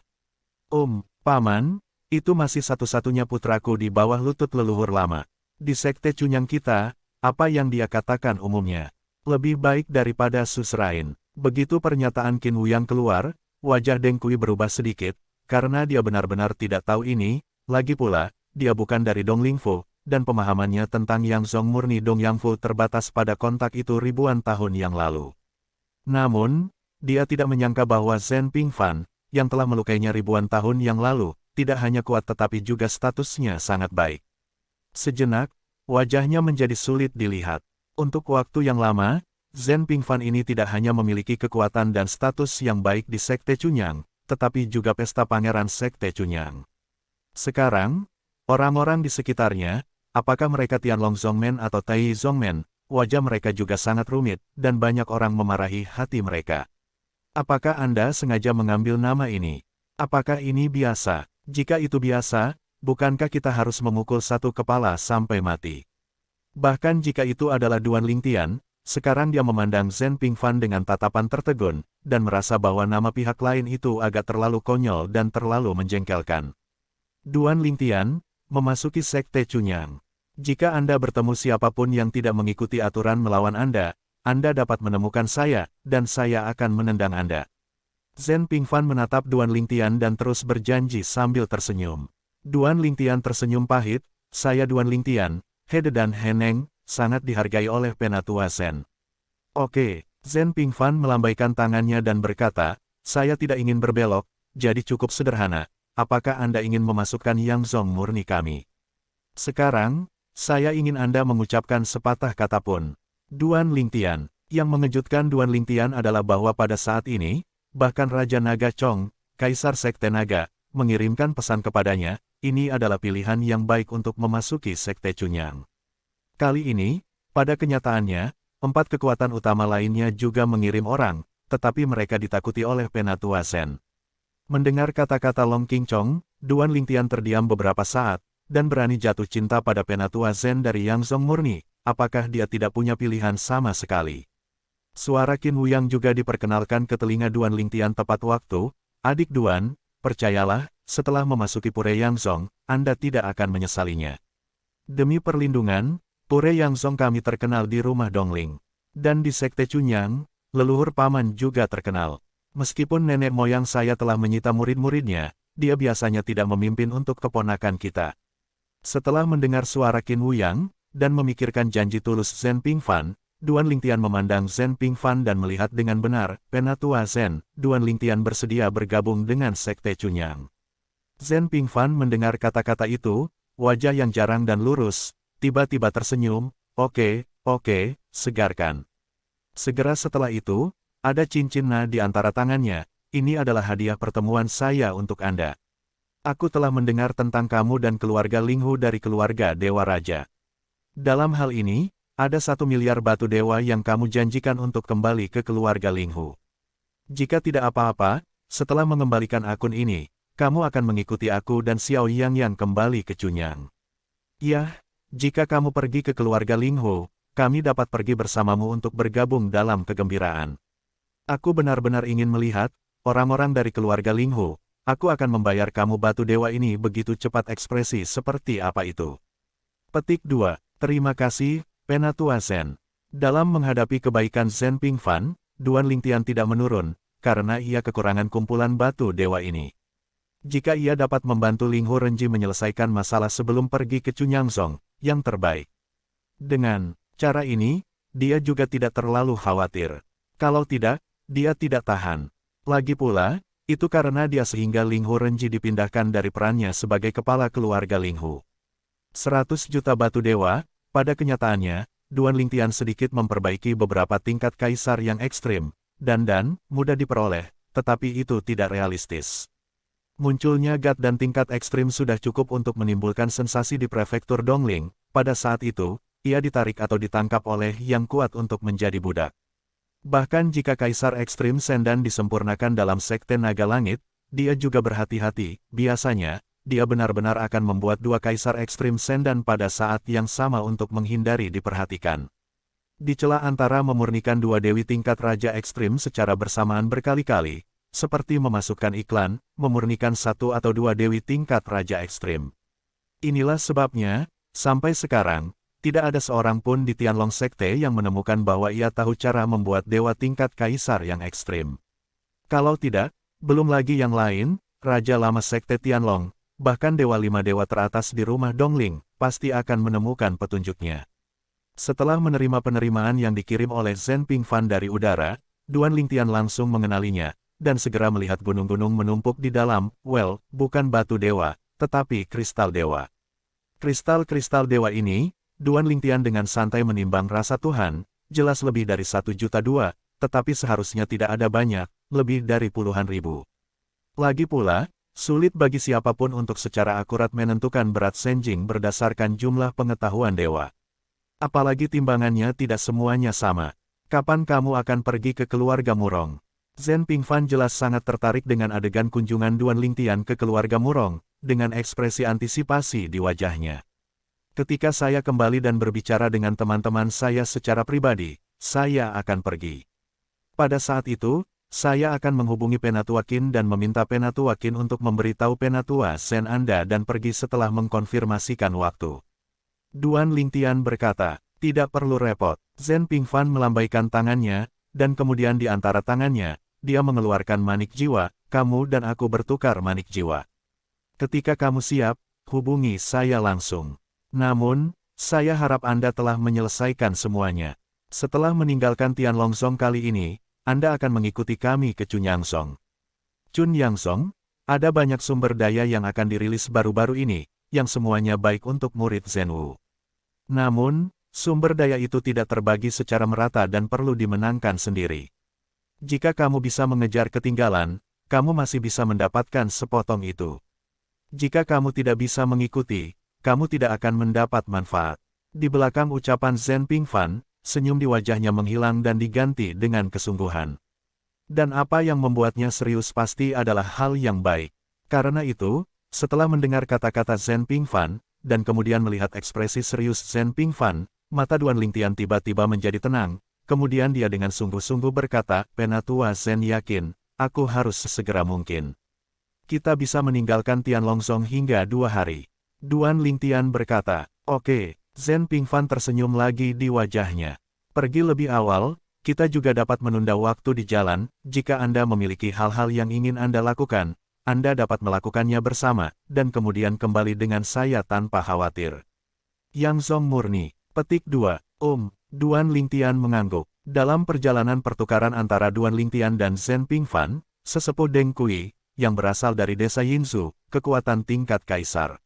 Paman, itu masih satu-satunya putraku di bawah lutut leluhur lama. Di sekte Cunyang kita, apa yang dia katakan umumnya lebih baik daripada Susrain. Begitu pernyataan Qin Wuyang keluar, wajah Deng Kui berubah sedikit, karena dia benar-benar tidak tahu ini, lagi pula, dia bukan dari Donglingfu, dan pemahamannya tentang Yang Song murni Dongyangfu terbatas pada kontak itu ribuan tahun yang lalu. Namun, dia tidak menyangka bahwa Zhen Pingfan, yang telah melukainya ribuan tahun yang lalu, tidak hanya kuat tetapi juga statusnya sangat baik. Sejenak, wajahnya menjadi sulit dilihat. Untuk waktu yang lama, Zhen Pingfan ini tidak hanya memiliki kekuatan dan status yang baik di Sekte Cunyang, tetapi juga pesta pangeran Sekte Cunyang. Sekarang, orang-orang di sekitarnya, apakah mereka Tianlong Zongmen atau Tai Zongmen, wajah mereka juga sangat rumit, dan banyak orang memarahi hati mereka. Apakah Anda sengaja mengambil nama ini? Apakah ini biasa? Jika itu biasa, bukankah kita harus memukul satu kepala sampai mati? Bahkan jika itu adalah Duan Lingtian, sekarang dia memandang Zhen Pingfan dengan tatapan tertegun, dan merasa bahwa nama pihak lain itu agak terlalu konyol dan terlalu menjengkelkan. Duan Lingtian, memasuki Sekte Cunyang. Jika Anda bertemu siapapun yang tidak mengikuti aturan melawan Anda dapat menemukan saya, dan saya akan menendang Anda. Zhen Pingfan menatap Duan Lingtian dan terus berjanji sambil tersenyum. Duan Lingtian tersenyum pahit, saya Duan Lingtian, Hede dan Heneng, sangat dihargai oleh Penatua Zhen. Oke, Zhen Pingfan melambaikan tangannya dan berkata, saya tidak ingin berbelok, jadi cukup sederhana, apakah Anda ingin memasukkan Yang Song murni kami? Sekarang, saya ingin Anda mengucapkan sepatah kata pun. Duan Lingtian, yang mengejutkan Duan Lingtian adalah bahwa pada saat ini, bahkan Raja Naga Chong, Kaisar Sekte Naga, mengirimkan pesan kepadanya, ini adalah pilihan yang baik untuk memasuki Sekte Cunyang. Kali ini, pada kenyataannya, 4 kekuatan utama lainnya juga mengirim orang, tetapi mereka ditakuti oleh Penatua Zhen. Mendengar kata-kata Long King Chong, Duan Lingtian terdiam beberapa saat, dan berani jatuh cinta pada Penatua Zhen dari Yang Song murni, apakah dia tidak punya pilihan sama sekali. Suara Qin Wuyang juga diperkenalkan ke telinga Duan Lingtian tepat waktu, adik Duan, percayalah, setelah memasuki Pure Yang Song, Anda tidak akan menyesalinya. Demi perlindungan, Pure Yang Song kami terkenal di rumah Dongling. Dan di Sekte Cunyang, leluhur paman juga terkenal. Meskipun nenek moyang saya telah menyita murid-muridnya, dia biasanya tidak memimpin untuk keponakan kita. Setelah mendengar suara Qin Wuyang, dan memikirkan janji tulus Zhen Pingfan, Duan Lingtian memandang Zhen Pingfan dan melihat dengan benar, Penatua Zhen, Duan Lingtian bersedia bergabung dengan Sekte Cunyang. Zhen Pingfan mendengar kata-kata itu, wajah yang jarang dan lurus, tiba-tiba tersenyum, oke, segarkan. Segera setelah itu, ada cincin Na di antara tangannya, ini adalah hadiah pertemuan saya untuk Anda. Aku telah mendengar tentang kamu dan keluarga Linghu dari keluarga Dewa Raja. Dalam hal ini, ada 1 miliar batu dewa yang kamu janjikan untuk kembali ke keluarga Linghu. Jika tidak apa-apa, setelah mengembalikan akun ini, kamu akan mengikuti aku dan Xiao Yang kembali ke Cunyang. Yah, jika kamu pergi ke keluarga Linghu, kami dapat pergi bersamamu untuk bergabung dalam kegembiraan. Aku benar-benar ingin melihat, orang-orang dari keluarga Linghu, aku akan membayar kamu batu dewa ini begitu cepat ekspresi seperti apa itu. Petik 2. Terima kasih, Penatua Zen. Dalam menghadapi kebaikan Zen Pingfan, Duan Lingtian tidak menurun, karena ia kekurangan kumpulan batu dewa ini. Jika ia dapat membantu Linghu Renji menyelesaikan masalah sebelum pergi ke Cunyangzong, yang terbaik. Dengan cara ini, dia juga tidak terlalu khawatir. Kalau tidak, dia tidak tahan. Lagi pula, itu karena dia sehingga Linghu Renji dipindahkan dari perannya sebagai kepala keluarga Linghu. 100 juta batu dewa, pada kenyataannya, Duan Lingtian sedikit memperbaiki beberapa tingkat kaisar yang ekstrim, dan mudah diperoleh, tetapi itu tidak realistis. Munculnya GAT dan tingkat ekstrim sudah cukup untuk menimbulkan sensasi di prefektur Dongling. Pada saat itu, ia ditarik atau ditangkap oleh yang kuat untuk menjadi budak. Bahkan jika kaisar ekstrim Sendan disempurnakan dalam sekte naga langit, dia juga berhati-hati. Biasanya, dia benar-benar akan membuat dua kaisar ekstrim Sendan pada saat yang sama untuk menghindari diperhatikan. Di celah antara memurnikan dua dewi tingkat raja ekstrim secara bersamaan berkali-kali, seperti memasukkan iklan, memurnikan satu atau dua dewi tingkat raja ekstrim. Inilah sebabnya, sampai sekarang, tidak ada seorang pun di Tianlong Sekte yang menemukan bahwa ia tahu cara membuat dewa tingkat kaisar yang ekstrim. Kalau tidak, belum lagi yang lain, Raja Lama Sekte Tianlong, bahkan Dewa 5 dewa teratas di rumah Dongling, pasti akan menemukan petunjuknya. Setelah menerima penerimaan yang dikirim oleh Zen Pingfan dari udara, Duan Lingtian langsung mengenalinya, dan segera melihat gunung-gunung menumpuk di dalam, bukan batu dewa, tetapi kristal dewa. Kristal-kristal dewa ini, Duan Lingtian dengan santai menimbang rasa Tuhan, jelas lebih dari 1,2 juta, tetapi seharusnya tidak ada banyak, lebih dari puluhan ribu. Lagi pula, sulit bagi siapapun untuk secara akurat menentukan berat Senjing berdasarkan jumlah pengetahuan dewa. Apalagi timbangannya tidak semuanya sama. Kapan kamu akan pergi ke keluarga Murong? Zen Pingfan jelas sangat tertarik dengan adegan kunjungan Duan Lingtian ke keluarga Murong, dengan ekspresi antisipasi di wajahnya. Ketika saya kembali dan berbicara dengan teman-teman saya secara pribadi, saya akan pergi. Pada saat itu, saya akan menghubungi Penatua Qin dan meminta Penatua Qin untuk memberitahu Penatua Zen Anda dan pergi setelah mengkonfirmasikan waktu. Duan Lingtian berkata, tidak perlu repot. Zen Pingfan melambaikan tangannya, dan kemudian di antara tangannya, dia mengeluarkan manik jiwa, kamu dan aku bertukar manik jiwa. Ketika kamu siap, hubungi saya langsung. Namun, saya harap Anda telah menyelesaikan semuanya. Setelah meninggalkan Tianlongzong kali ini, Anda akan mengikuti kami ke Cunyangzong. Cunyangzong, ada banyak sumber daya yang akan dirilis baru-baru ini, yang semuanya baik untuk murid Zenwu. Namun, sumber daya itu tidak terbagi secara merata dan perlu dimenangkan sendiri. Jika kamu bisa mengejar ketinggalan, kamu masih bisa mendapatkan sepotong itu. Jika kamu tidak bisa mengikuti, kamu tidak akan mendapat manfaat. Di belakang ucapan Zen Pingfan, senyum di wajahnya menghilang dan diganti dengan kesungguhan. Dan apa yang membuatnya serius pasti adalah hal yang baik. Karena itu, setelah mendengar kata-kata Zen Pingfan, dan kemudian melihat ekspresi serius Zen Pingfan, mata Duan Lingtian tiba-tiba menjadi tenang, kemudian dia dengan sungguh-sungguh berkata, Penatua Zen yakin, aku harus sesegera mungkin. Kita bisa meninggalkan Tianlongzong hingga 2 hari. Duan Lingtian berkata, oke. Zen Pingfan tersenyum lagi di wajahnya. Pergi lebih awal, kita juga dapat menunda waktu di jalan. Jika Anda memiliki hal-hal yang ingin Anda lakukan, Anda dapat melakukannya bersama, dan kemudian kembali dengan saya tanpa khawatir. Yangzong murni. Petik 2. Duan Lingtian mengangguk. Dalam perjalanan pertukaran antara Duan Lingtian dan Zen Pingfan, sesepuh Deng Kui, yang berasal dari desa Yinzhu, kekuatan tingkat kaisar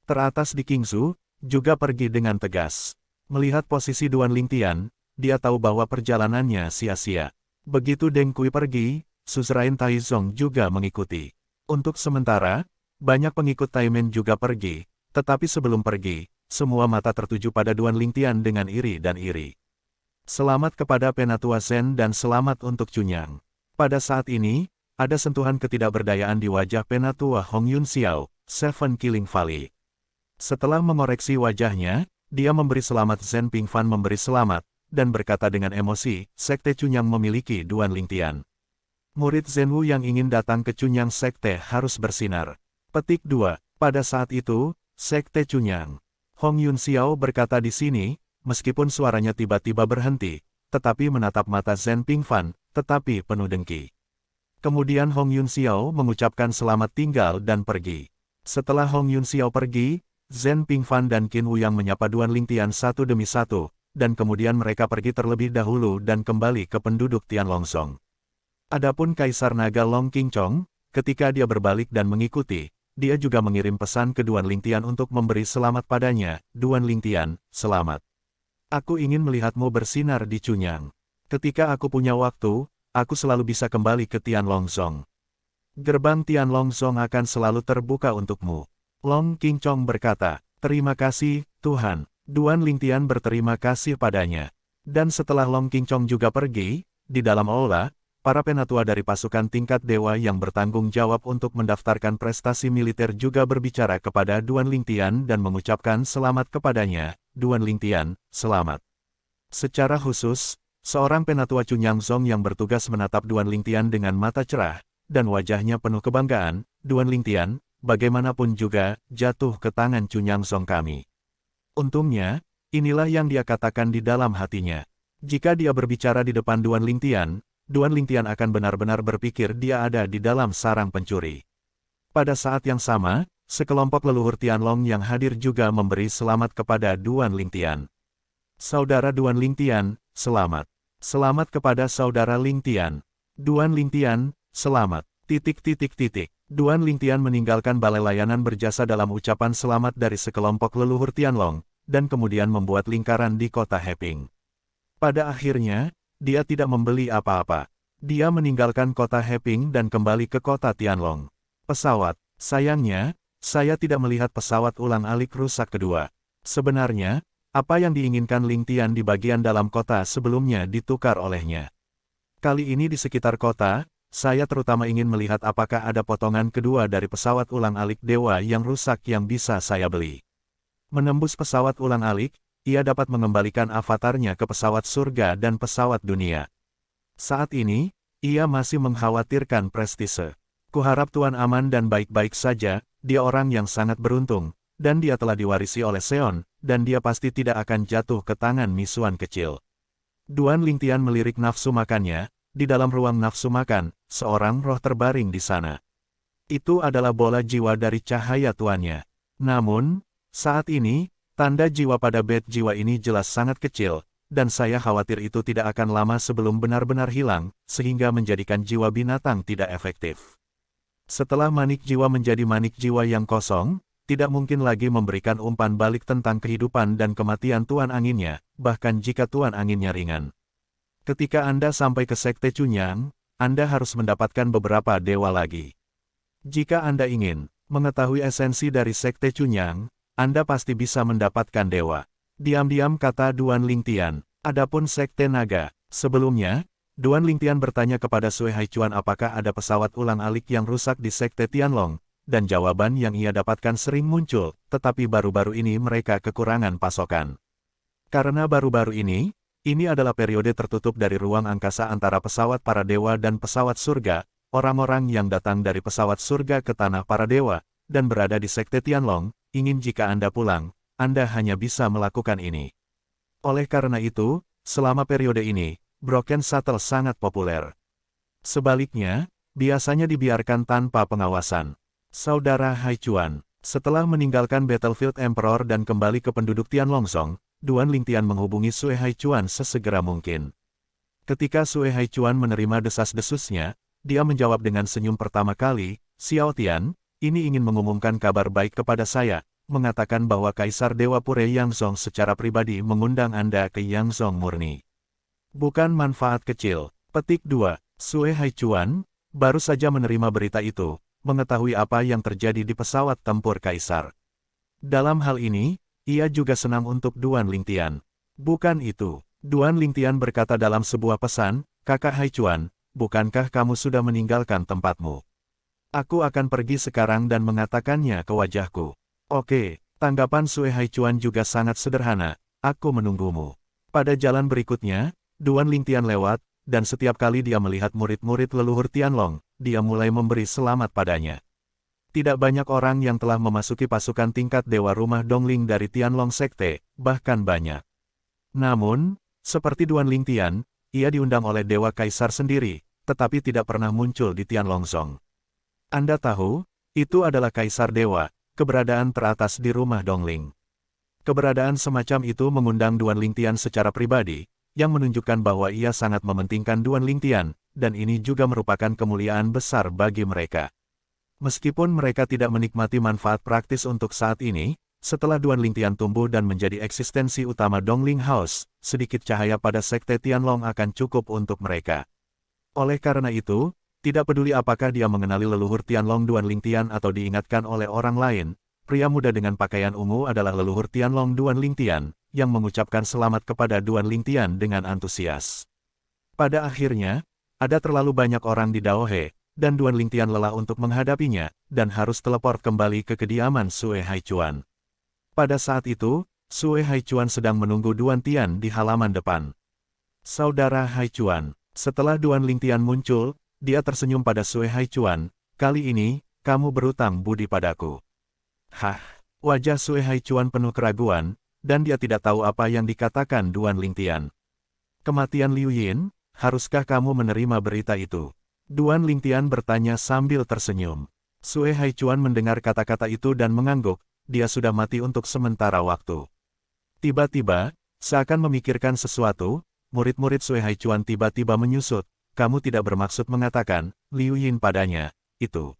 teratas di Qingzhou, juga pergi dengan tegas. Melihat posisi Duan Lingtian, dia tahu bahwa perjalanannya sia-sia. Begitu Deng Kui pergi, Suzerain Taizong juga mengikuti. Untuk sementara, banyak pengikut Taimen juga pergi, tetapi sebelum pergi, semua mata tertuju pada Duan Lingtian dengan iri dan iri. Selamat kepada Penatua Zen dan selamat untuk Cunyang. Pada saat ini, ada sentuhan ketidakberdayaan di wajah Penatua Hong Yun Xiao, Seven Killing Valley. Setelah mengoreksi wajahnya, dia memberi selamat Zen Pingfan memberi selamat, dan berkata dengan emosi, Sekte Cunyang memiliki Duan Lingtian. Murid Zenwu yang ingin datang ke Cunyang Sekte harus bersinar. Petik 2. Pada saat itu, Sekte Cunyang. Hong Yun Xiao berkata di sini, meskipun suaranya tiba-tiba berhenti, tetapi menatap mata Zhen Pingfan, tetapi penuh dengki. Kemudian Hong Yunxiao mengucapkan selamat tinggal dan pergi. Setelah Hong Yunxiao pergi, Zhen Pingfan dan Qin Wuyang menyapa Duan Lingtian satu demi satu, dan kemudian mereka pergi terlebih dahulu dan kembali ke penduduk Tianlongzong. Adapun Kaisar Naga Long Qingchong, ketika dia berbalik dan mengikuti, dia juga mengirim pesan ke Duan Lingtian untuk memberi selamat padanya. Duan Lingtian, selamat. Aku ingin melihatmu bersinar di Chunyang. Ketika aku punya waktu, aku selalu bisa kembali ke Tianlongzong. Gerbang Tianlongzong akan selalu terbuka untukmu. Long Qingchong berkata, terima kasih, Tuhan. Duan Lingtian berterima kasih padanya. Dan setelah Long Qingchong juga pergi, di dalam aula, para penatua dari pasukan tingkat dewa yang bertanggung jawab untuk mendaftarkan prestasi militer juga berbicara kepada Duan Lingtian dan mengucapkan selamat kepadanya. Duan Lingtian, selamat. Secara khusus, seorang penatua Chunyangzong yang bertugas menatap Duan Lingtian dengan mata cerah, dan wajahnya penuh kebanggaan. Duan Lingtian, bagaimanapun juga, jatuh ke tangan Chunyangzong kami. Untungnya, inilah yang dia katakan di dalam hatinya. Jika dia berbicara di depan Duan Lingtian akan benar-benar berpikir dia ada di dalam sarang pencuri. Pada saat yang sama, sekelompok leluhur Tianlong yang hadir juga memberi selamat kepada Duan Lingtian. Saudara Duan Lingtian, selamat. Selamat kepada Saudara Lingtian. Duan Lingtian, selamat. ... Duan Lingtian meninggalkan balai layanan berjasa dalam ucapan selamat dari sekelompok leluhur Tianlong, dan kemudian membuat lingkaran di kota Heping. Pada akhirnya, dia tidak membeli apa-apa. Dia meninggalkan kota Heping dan kembali ke kota Tianlong. Pesawat. Sayangnya, saya tidak melihat pesawat ulang-alik rusak kedua. Sebenarnya, apa yang diinginkan Lingtian di bagian dalam kota sebelumnya ditukar olehnya. Kali ini di sekitar kota, saya terutama ingin melihat apakah ada potongan kedua dari pesawat ulang-alik dewa yang rusak yang bisa saya beli. Menembus pesawat ulang-alik, ia dapat mengembalikan avatarnya ke pesawat surga dan pesawat dunia. Saat ini, ia masih mengkhawatirkan prestise. Kuharap Tuan aman dan baik-baik saja, dia orang yang sangat beruntung, dan dia telah diwarisi oleh Seon, dan dia pasti tidak akan jatuh ke tangan misuan kecil. Duan Lingtian melirik nafsu makannya. Di dalam ruang nafsu makan, seorang roh terbaring di sana. Itu adalah bola jiwa dari cahaya tuannya. Namun, saat ini, tanda jiwa pada bed jiwa ini jelas sangat kecil, dan saya khawatir itu tidak akan lama sebelum benar-benar hilang, sehingga menjadikan jiwa binatang tidak efektif. Setelah manik jiwa menjadi manik jiwa yang kosong, tidak mungkin lagi memberikan umpan balik tentang kehidupan dan kematian tuan anginnya, bahkan jika tuan anginnya ringan. Ketika Anda sampai ke Sekte Chunyang, Anda harus mendapatkan beberapa dewa lagi. Jika Anda ingin mengetahui esensi dari Sekte Chunyang, Anda pasti bisa mendapatkan dewa. Diam-diam kata Duan Lingtian. Adapun Sekte Naga, sebelumnya, Duan Lingtian bertanya kepada Sui Haichuan apakah ada pesawat ulang-alik yang rusak di Sekte Tianlong, dan jawaban yang ia dapatkan sering muncul, tetapi baru-baru ini mereka kekurangan pasokan. Karena baru-baru ini adalah periode tertutup dari ruang angkasa antara pesawat para dewa dan pesawat surga, orang-orang yang datang dari pesawat surga ke tanah para dewa, dan berada di Sekte Tianlong, ingin jika Anda pulang, Anda hanya bisa melakukan ini. Oleh karena itu, selama periode ini, Broken Shuttle sangat populer. Sebaliknya, biasanya dibiarkan tanpa pengawasan. Saudara Haichuan, setelah meninggalkan Battlefield Emperor dan kembali ke penduduk Tianlongzong, Duan Lingtian menghubungi Sui Haichuan sesegera mungkin. Ketika Sui Haichuan menerima desas-desusnya, dia menjawab dengan senyum pertama kali, Xiao Tian, ini ingin mengumumkan kabar baik kepada saya, mengatakan bahwa Kaisar Dewa Pure Yangzong secara pribadi mengundang Anda ke Yangzong murni. Bukan manfaat kecil. Petik 2. Sui Haichuan, baru saja menerima berita itu, mengetahui apa yang terjadi di pesawat tempur Kaisar. Dalam hal ini, ia juga senang untuk Duan Lingtian. Bukan itu. Duan Lingtian berkata dalam sebuah pesan, Kakak Haichuan, bukankah kamu sudah meninggalkan tempatmu? Aku akan pergi sekarang dan mengatakannya ke wajahku. Oke, tanggapan Sui Haichuan juga sangat sederhana, aku menunggumu. Pada jalan berikutnya, Duan Lingtian lewat, dan setiap kali dia melihat murid-murid leluhur Tianlong, dia mulai memberi selamat padanya. Tidak banyak orang yang telah memasuki pasukan tingkat Dewa Rumah Dongling dari Tianlong Sekte, bahkan banyak Namun, seperti Duan Lingtian, ia diundang oleh Dewa Kaisar sendiri, tetapi tidak pernah muncul di Tianlongzong. Anda tahu, itu adalah Kaisar Dewa, keberadaan teratas di rumah Dongling. Keberadaan semacam itu mengundang Duan Lingtian secara pribadi, yang menunjukkan bahwa ia sangat mementingkan Duan Lingtian, dan ini juga merupakan kemuliaan besar bagi mereka. Meskipun mereka tidak menikmati manfaat praktis untuk saat ini, setelah Duan Lingtian tumbuh dan menjadi eksistensi utama Dongling House, sedikit cahaya pada Sekte Tianlong akan cukup untuk mereka. Oleh karena itu, tidak peduli apakah dia mengenali leluhur Tianlong Duan Lingtian atau diingatkan oleh orang lain, pria muda dengan pakaian ungu adalah leluhur Tianlong Duan Lingtian, yang mengucapkan selamat kepada Duan Lingtian dengan antusias. Pada akhirnya, ada terlalu banyak orang di Daohe, dan Duan Lingtian lelah untuk menghadapinya, dan harus teleport kembali ke kediaman Sue Haichuan. Pada saat itu, Sue Haichuan sedang menunggu Duan Tian di halaman depan. Saudara Haichuan, setelah Duan Lingtian muncul, dia tersenyum pada Sue Haichuan, kali ini, kamu berutang budi padaku. Hah, wajah Sue Haichuan penuh keraguan, dan dia tidak tahu apa yang dikatakan Duan Lingtian. Kematian Liu Yin, haruskah kamu menerima berita itu? Duan Lingtian bertanya sambil tersenyum. Sue Haichuan mendengar kata-kata itu dan mengangguk, dia sudah mati untuk sementara waktu. Tiba-tiba, seakan memikirkan sesuatu, murid-murid Sue Haichuan tiba-tiba menyusut, kamu tidak bermaksud mengatakan, Liu Yin padanya, itu.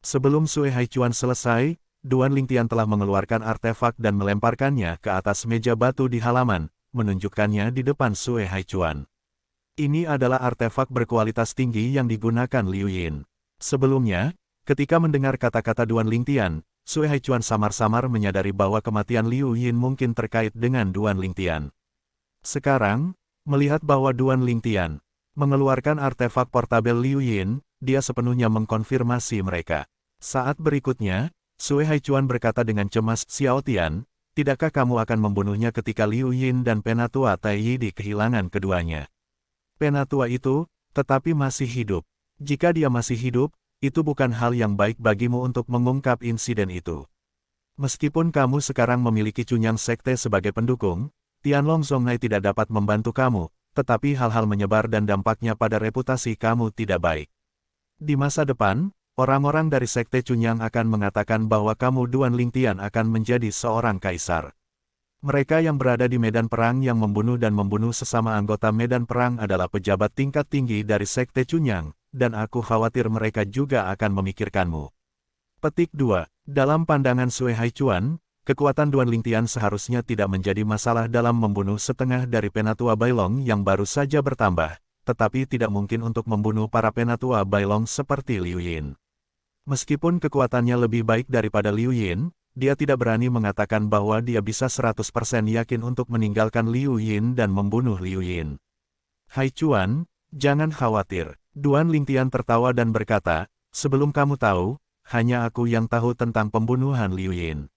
Sebelum Sue Haichuan selesai, Duan Lingtian telah mengeluarkan artefak dan melemparkannya ke atas meja batu di halaman, menunjukkannya di depan Sue Haichuan. Ini adalah artefak berkualitas tinggi yang digunakan Liu Yin. Sebelumnya, ketika mendengar kata-kata Duan Lingtian, Sue Haichuan samar-samar menyadari bahwa kematian Liu Yin mungkin terkait dengan Duan Lingtian. Sekarang, melihat bahwa Duan Lingtian mengeluarkan artefak portabel Liu Yin, dia sepenuhnya mengkonfirmasi mereka. Saat berikutnya, Sue Haichuan berkata dengan cemas, Xiao Tian, tidakkah kamu akan membunuhnya ketika Liu Yin dan Penatua Tai Yidi kehilangan keduanya? Penatua itu, tetapi masih hidup. Jika dia masih hidup, itu bukan hal yang baik bagimu untuk mengungkap insiden itu. Meskipun kamu sekarang memiliki Cunyang Sekte sebagai pendukung, Tianlong Zongnai tidak dapat membantu kamu, tetapi hal-hal menyebar dan dampaknya pada reputasi kamu tidak baik. Di masa depan, orang-orang dari Sekte Cunyang akan mengatakan bahwa kamu Duan Lingtian akan menjadi seorang kaisar. Mereka yang berada di medan perang yang membunuh dan membunuh sesama anggota medan perang adalah pejabat tingkat tinggi dari Sekte Cunyang, dan aku khawatir mereka juga akan memikirkanmu. Petik 2. Dalam pandangan Sue Haichuan, kekuatan Duan Lingtian seharusnya tidak menjadi masalah dalam membunuh setengah dari Penatua Bailong yang baru saja bertambah, tetapi tidak mungkin untuk membunuh para Penatua Bailong seperti Liu Yin. Meskipun kekuatannya lebih baik daripada Liu Yin, dia tidak berani mengatakan bahwa dia bisa 100% yakin untuk meninggalkan Liu Yin dan membunuh Liu Yin. Haichuan, jangan khawatir. Duan Lingtian tertawa dan berkata, sebelum kamu tahu, hanya aku yang tahu tentang pembunuhan Liu Yin.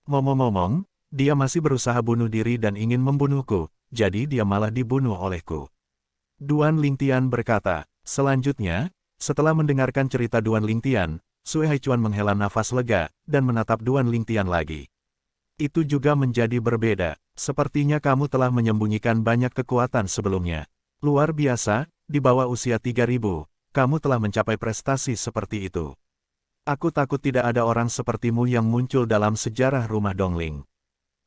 Ngomong-ngomong, dia masih berusaha bunuh diri dan ingin membunuhku, jadi dia malah dibunuh olehku. Duan Lingtian berkata, selanjutnya, setelah mendengarkan cerita Duan Lingtian, Sue Haichuan menghela nafas lega, dan menatap Duan Lingtian lagi. Itu juga menjadi berbeda, sepertinya kamu telah menyembunyikan banyak kekuatan sebelumnya. Luar biasa, di bawah usia 3000, kamu telah mencapai prestasi seperti itu. Aku takut tidak ada orang sepertimu yang muncul dalam sejarah rumah Dongling.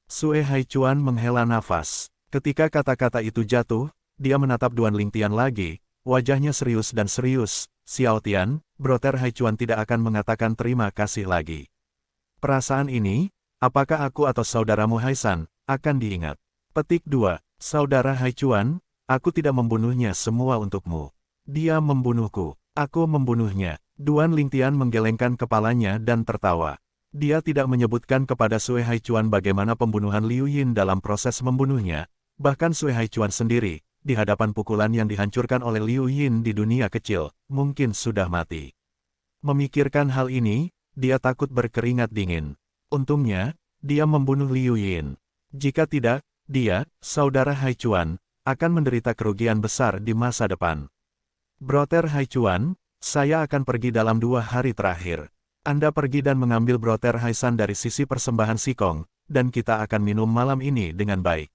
Sue Haichuan menghela nafas. Ketika kata-kata itu jatuh, dia menatap Duan Lingtian lagi, wajahnya serius dan serius. Xiao Tian, Brother Haichuan tidak akan mengatakan terima kasih lagi. Perasaan ini, apakah aku atau saudaramu Haisan, akan diingat. Petik 2. Saudara Haichuan, aku tidak membunuhnya semua untukmu. Dia membunuhku. Aku membunuhnya. Duan Lingtian menggelengkan kepalanya dan tertawa. Dia tidak menyebutkan kepada Sue Haichuan bagaimana pembunuhan Liu Yin dalam proses membunuhnya. Bahkan Sue Haichuan sendiri, di hadapan pukulan yang dihancurkan oleh Liu Yin di dunia kecil, mungkin sudah mati. Memikirkan hal ini, dia takut berkeringat dingin. Untungnya, dia membunuh Liu Yin. Jika tidak, dia, saudara Haichuan, akan menderita kerugian besar di masa depan. Brother Haichuan, saya akan pergi dalam 2 hari terakhir. Anda pergi dan mengambil Brother Haisan dari sisi persembahan Sikong, dan kita akan minum malam ini dengan baik.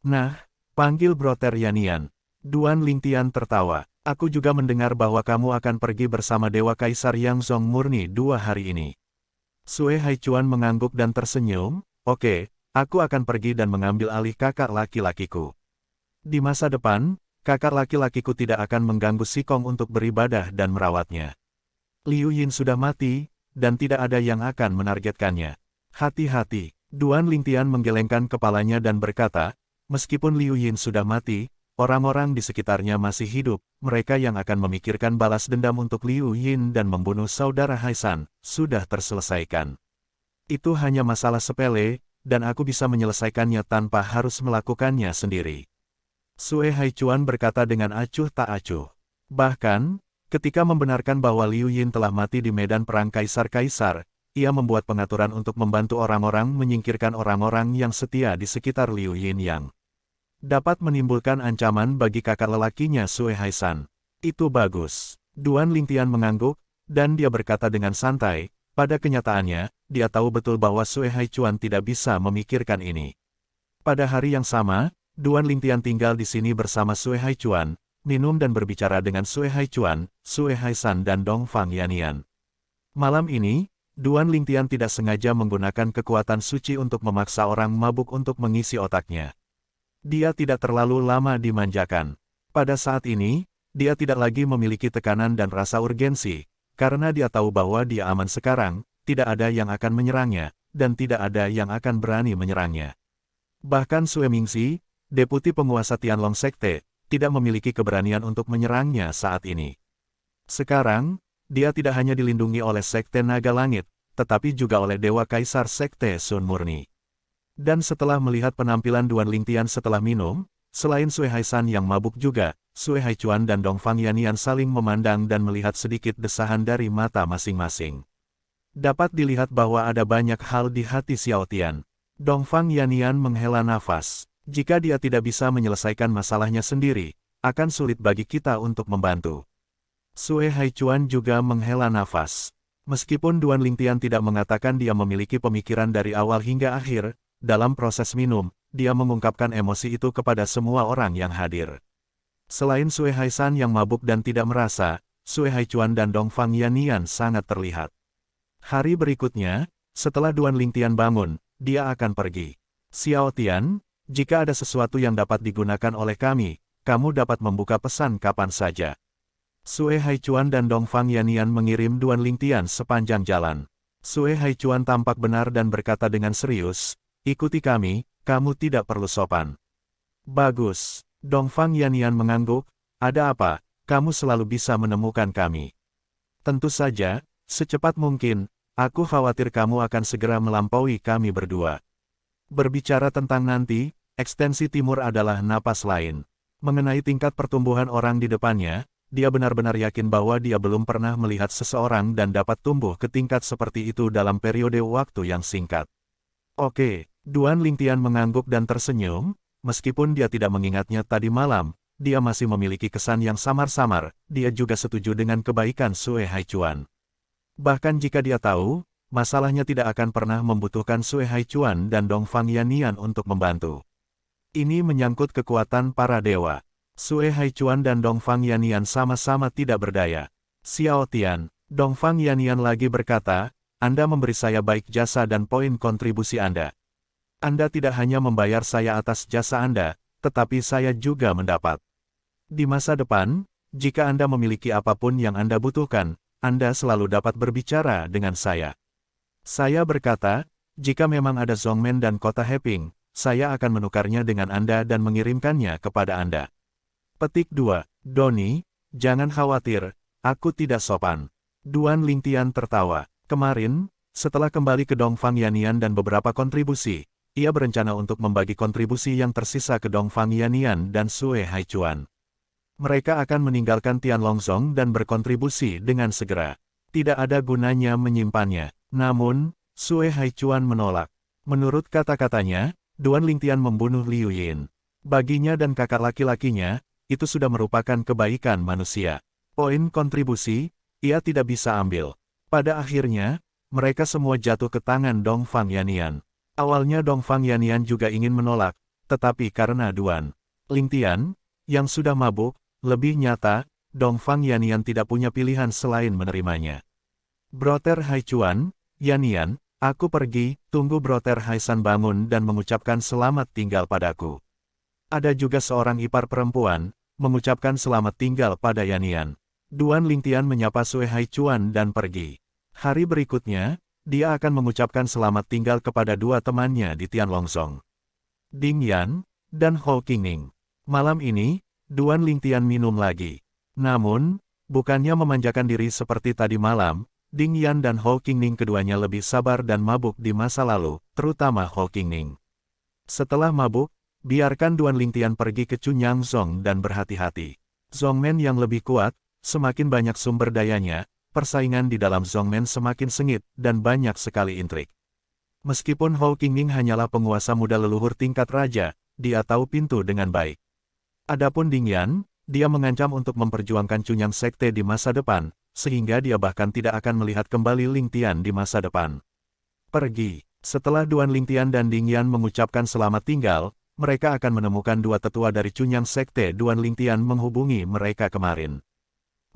Nah, panggil Brother Yanian. Duan Lingtian tertawa. Aku juga mendengar bahwa kamu akan pergi bersama Dewa Kaisar Yang Zong murni 2 hari ini. Sue Haichuan mengangguk dan tersenyum. Oke, aku akan pergi dan mengambil alih kakak laki-lakiku. Di masa depan, kakak laki-lakiku tidak akan mengganggu Sikong untuk beribadah dan merawatnya. Liu Yin sudah mati, dan tidak ada yang akan menargetkannya. Hati-hati, Duan Lingtian menggelengkan kepalanya dan berkata, meskipun Liu Yin sudah mati, orang-orang di sekitarnya masih hidup, mereka yang akan memikirkan balas dendam untuk Liu Yin dan membunuh saudara Haisan, sudah terselesaikan. Itu hanya masalah sepele, dan aku bisa menyelesaikannya tanpa harus melakukannya sendiri. Sue Haichuan berkata dengan acuh tak acuh. Bahkan, ketika membenarkan bahwa Liu Yin telah mati di medan perang kaisar-kaisar, ia membuat pengaturan untuk membantu orang-orang menyingkirkan orang-orang yang setia di sekitar Liu Yin yang dapat menimbulkan ancaman bagi kakak lelakinya Sue Haisan. Itu bagus. Duan Lingtian mengangguk, dan dia berkata dengan santai, pada kenyataannya, dia tahu betul bahwa Sue Haichuan tidak bisa memikirkan ini. Pada hari yang sama, Duan Lingtian tinggal di sini bersama Sue Haichuan, minum dan berbicara dengan Sue Haichuan, Sue Haisan dan Dongfang Yanian. Malam ini, Duan Lingtian tidak sengaja menggunakan kekuatan suci untuk memaksa orang mabuk untuk mengisi otaknya. Dia tidak terlalu lama dimanjakan. Pada saat ini, dia tidak lagi memiliki tekanan dan rasa urgensi, karena dia tahu bahwa dia aman sekarang, tidak ada yang akan menyerangnya, dan tidak ada yang akan berani menyerangnya. Bahkan Sue Mingxi, deputi penguasa Tianlong Sekte, tidak memiliki keberanian untuk menyerangnya saat ini. Sekarang, dia tidak hanya dilindungi oleh Sekte Naga Langit, tetapi juga oleh Dewa Kaisar Sekte Sun Murni. Dan setelah melihat penampilan Duan Lingtian setelah minum, selain Sue Haisan yang mabuk juga, Sue Haichuan dan Dongfang Yanian saling memandang dan melihat sedikit desahan dari mata masing-masing. Dapat dilihat bahwa ada banyak hal di hati Xiao Tian. Dongfang Yanian menghela nafas. Jika dia tidak bisa menyelesaikan masalahnya sendiri, akan sulit bagi kita untuk membantu. Sue Haichuan juga menghela nafas. Meskipun Duan Lingtian tidak mengatakan dia memiliki pemikiran dari awal hingga akhir, dalam proses minum, dia mengungkapkan emosi itu kepada semua orang yang hadir. Selain Sue Haisan yang mabuk dan tidak merasa, Sue Haichuan dan Dongfang Yanian sangat terlihat. Hari berikutnya, setelah Duan Lingtian bangun, dia akan pergi. Xiao Tian, jika ada sesuatu yang dapat digunakan oleh kami, kamu dapat membuka pesan kapan saja. Sue Haichuan dan Dongfang Yanian mengirim Duan Lingtian sepanjang jalan. Sue Haichuan tampak benar dan berkata dengan serius, ikuti kami, kamu tidak perlu sopan. Bagus. Dongfang Yanian mengangguk, ada apa, kamu selalu bisa menemukan kami. Tentu saja, secepat mungkin, aku khawatir kamu akan segera melampaui kami berdua. Berbicara tentang nanti, ekstensi timur adalah napas lain. Mengenai tingkat pertumbuhan orang di depannya, dia benar-benar yakin bahwa dia belum pernah melihat seseorang dan dapat tumbuh ke tingkat seperti itu dalam periode waktu yang singkat. Oke, Duan Lingtian mengangguk dan tersenyum, meskipun dia tidak mengingatnya tadi malam, dia masih memiliki kesan yang samar-samar, dia juga setuju dengan kebaikan Sue Haichuan. Bahkan jika dia tahu, masalahnya tidak akan pernah membutuhkan Sue Haichuan dan Dongfang Yanian untuk membantu. Ini menyangkut kekuatan para dewa. Sue Haichuan dan Dongfang Yanian sama-sama tidak berdaya. Xiao Tian, Dongfang Yanian lagi berkata, Anda memberi saya baik jasa dan poin kontribusi Anda. Anda tidak hanya membayar saya atas jasa Anda, tetapi saya juga mendapat. Di masa depan, jika Anda memiliki apapun yang Anda butuhkan, Anda selalu dapat berbicara dengan saya. Saya berkata, jika memang ada Zongmen dan kota Heping, saya akan menukarnya dengan Anda dan mengirimkannya kepada Anda. Petik 2. Doni, jangan khawatir, aku tidak sopan. Duan Lingtian tertawa. Kemarin, setelah kembali ke Dongfang Yanian dan beberapa kontribusi, ia berencana untuk membagi kontribusi yang tersisa ke Dongfang Yanian dan Sue Haichuan. Mereka akan meninggalkan Tianlongzong dan berkontribusi dengan segera. Tidak ada gunanya menyimpannya. Namun, Sue Haichuan menolak. Menurut kata-katanya, Duan Lingtian membunuh Liu Yin. Baginya dan kakak laki-lakinya, itu sudah merupakan kebaikan manusia. Poin kontribusi, ia tidak bisa ambil. Pada akhirnya, mereka semua jatuh ke tangan Dongfang Yanian. Awalnya Dongfang Yanian juga ingin menolak, tetapi karena Duan Lingtian, yang sudah mabuk, lebih nyata, Dongfang Yannian tidak punya pilihan selain menerimanya. Broter Haichuan, Yannian, aku pergi, tunggu Broter Haisan bangun dan mengucapkan selamat tinggal padaku. Ada juga seorang ipar perempuan, mengucapkan selamat tinggal pada Yannian. Duan Lingtian menyapa Sue Haichuan dan pergi. Hari berikutnya, dia akan mengucapkan selamat tinggal kepada dua temannya di Tianlongzong, Ding Yan dan Hou Qingning. Malam ini, Duan Lingtian minum lagi. Namun, bukannya memanjakan diri seperti tadi malam, Ding Yan dan Hou Qingning keduanya lebih sabar dan mabuk di masa lalu, terutama Hou Qingning. Setelah mabuk, biarkan Duan Lingtian pergi ke Chunyangzong dan berhati-hati. Zongmen yang lebih kuat, semakin banyak sumber dayanya, persaingan di dalam Zongmen semakin sengit, dan banyak sekali intrik. Meskipun Hou Qingning hanyalah penguasa muda leluhur tingkat raja, dia tahu pintu dengan baik. Adapun Ding Yan, dia mengancam untuk memperjuangkan Chunyang Sekte di masa depan, sehingga dia bahkan tidak akan melihat kembali Lingtian di masa depan. Pergi. Setelah Duan Lingtian dan Ding Yan mengucapkan selamat tinggal, mereka akan menemukan dua tetua dari Chunyang Sekte Duan Lingtian menghubungi mereka kemarin.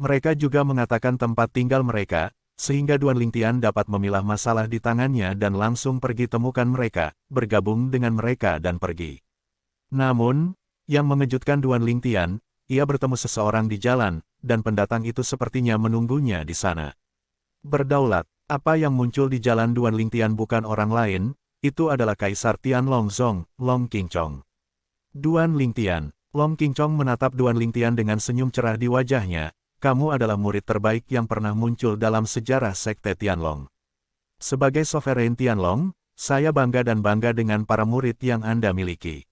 Mereka juga mengatakan tempat tinggal mereka, sehingga Duan Lingtian dapat memilah masalah di tangannya dan langsung pergi temukan mereka, bergabung dengan mereka dan pergi. Namun, yang mengejutkan Duan Lingtian, ia bertemu seseorang di jalan, dan pendatang itu sepertinya menunggunya di sana. Berdaulat, apa yang muncul di jalan Duan Lingtian bukan orang lain, itu adalah Kaisar Tianlongzong, Long Qingchong. Duan Lingtian. Long Qingchong menatap Duan Lingtian dengan senyum cerah di wajahnya. Kamu adalah murid terbaik yang pernah muncul dalam sejarah Sekte Tianlong. Sebagai Sovereign Tianlong, saya bangga dan bangga dengan para murid yang Anda miliki.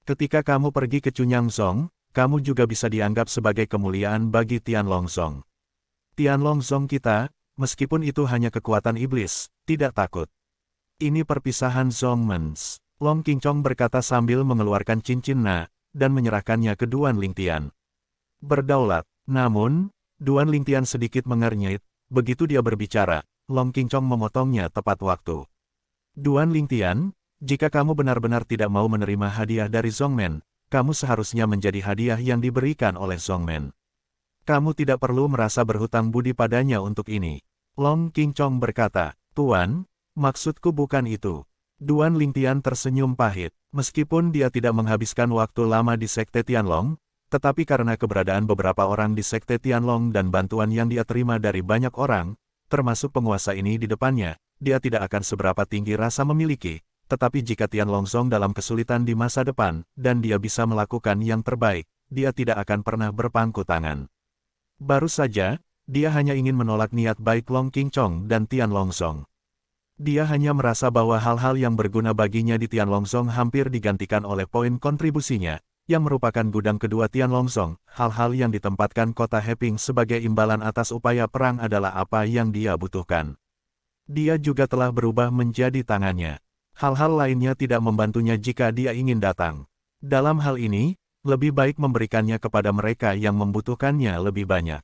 Ketika kamu pergi ke Chunyangzong, kamu juga bisa dianggap sebagai kemuliaan bagi Tianlongzong. Tianlongzong kita, meskipun itu hanya kekuatan iblis, tidak takut. Ini perpisahan Zongmens. Long Qingchong berkata sambil mengeluarkan cincin Na, dan menyerahkannya ke Duan Lingtian. Berdaulat. Namun, Duan Lingtian sedikit mengernyit, begitu dia berbicara, Long Qingchong memotongnya tepat waktu. Duan Lingtian, jika kamu benar-benar tidak mau menerima hadiah dari Zongmen, kamu seharusnya menjadi hadiah yang diberikan oleh Zongmen. Kamu tidak perlu merasa berhutang budi padanya untuk ini. Long Qingchong berkata, Tuan, maksudku bukan itu. Duan Lingtian tersenyum pahit, meskipun dia tidak menghabiskan waktu lama di Sekte Tianlong, tetapi karena keberadaan beberapa orang di Sekte Tianlong dan bantuan yang dia terima dari banyak orang, termasuk penguasa ini di depannya, dia tidak akan seberapa tinggi rasa memiliki, tetapi jika Tianlongzong dalam kesulitan di masa depan, dan dia bisa melakukan yang terbaik, dia tidak akan pernah berpangku tangan. Baru saja, dia hanya ingin menolak niat baik Long Qingchong dan Tianlongzong. Dia hanya merasa bahwa hal-hal yang berguna baginya di Tianlongzong hampir digantikan oleh poin kontribusinya, yang merupakan gudang kedua Tianlongzong. Hal-hal yang ditempatkan kota Heping sebagai imbalan atas upaya perang adalah apa yang dia butuhkan. Dia juga telah berubah menjadi tangannya. Hal-hal lainnya tidak membantunya jika dia ingin datang. Dalam hal ini, lebih baik memberikannya kepada mereka yang membutuhkannya lebih banyak.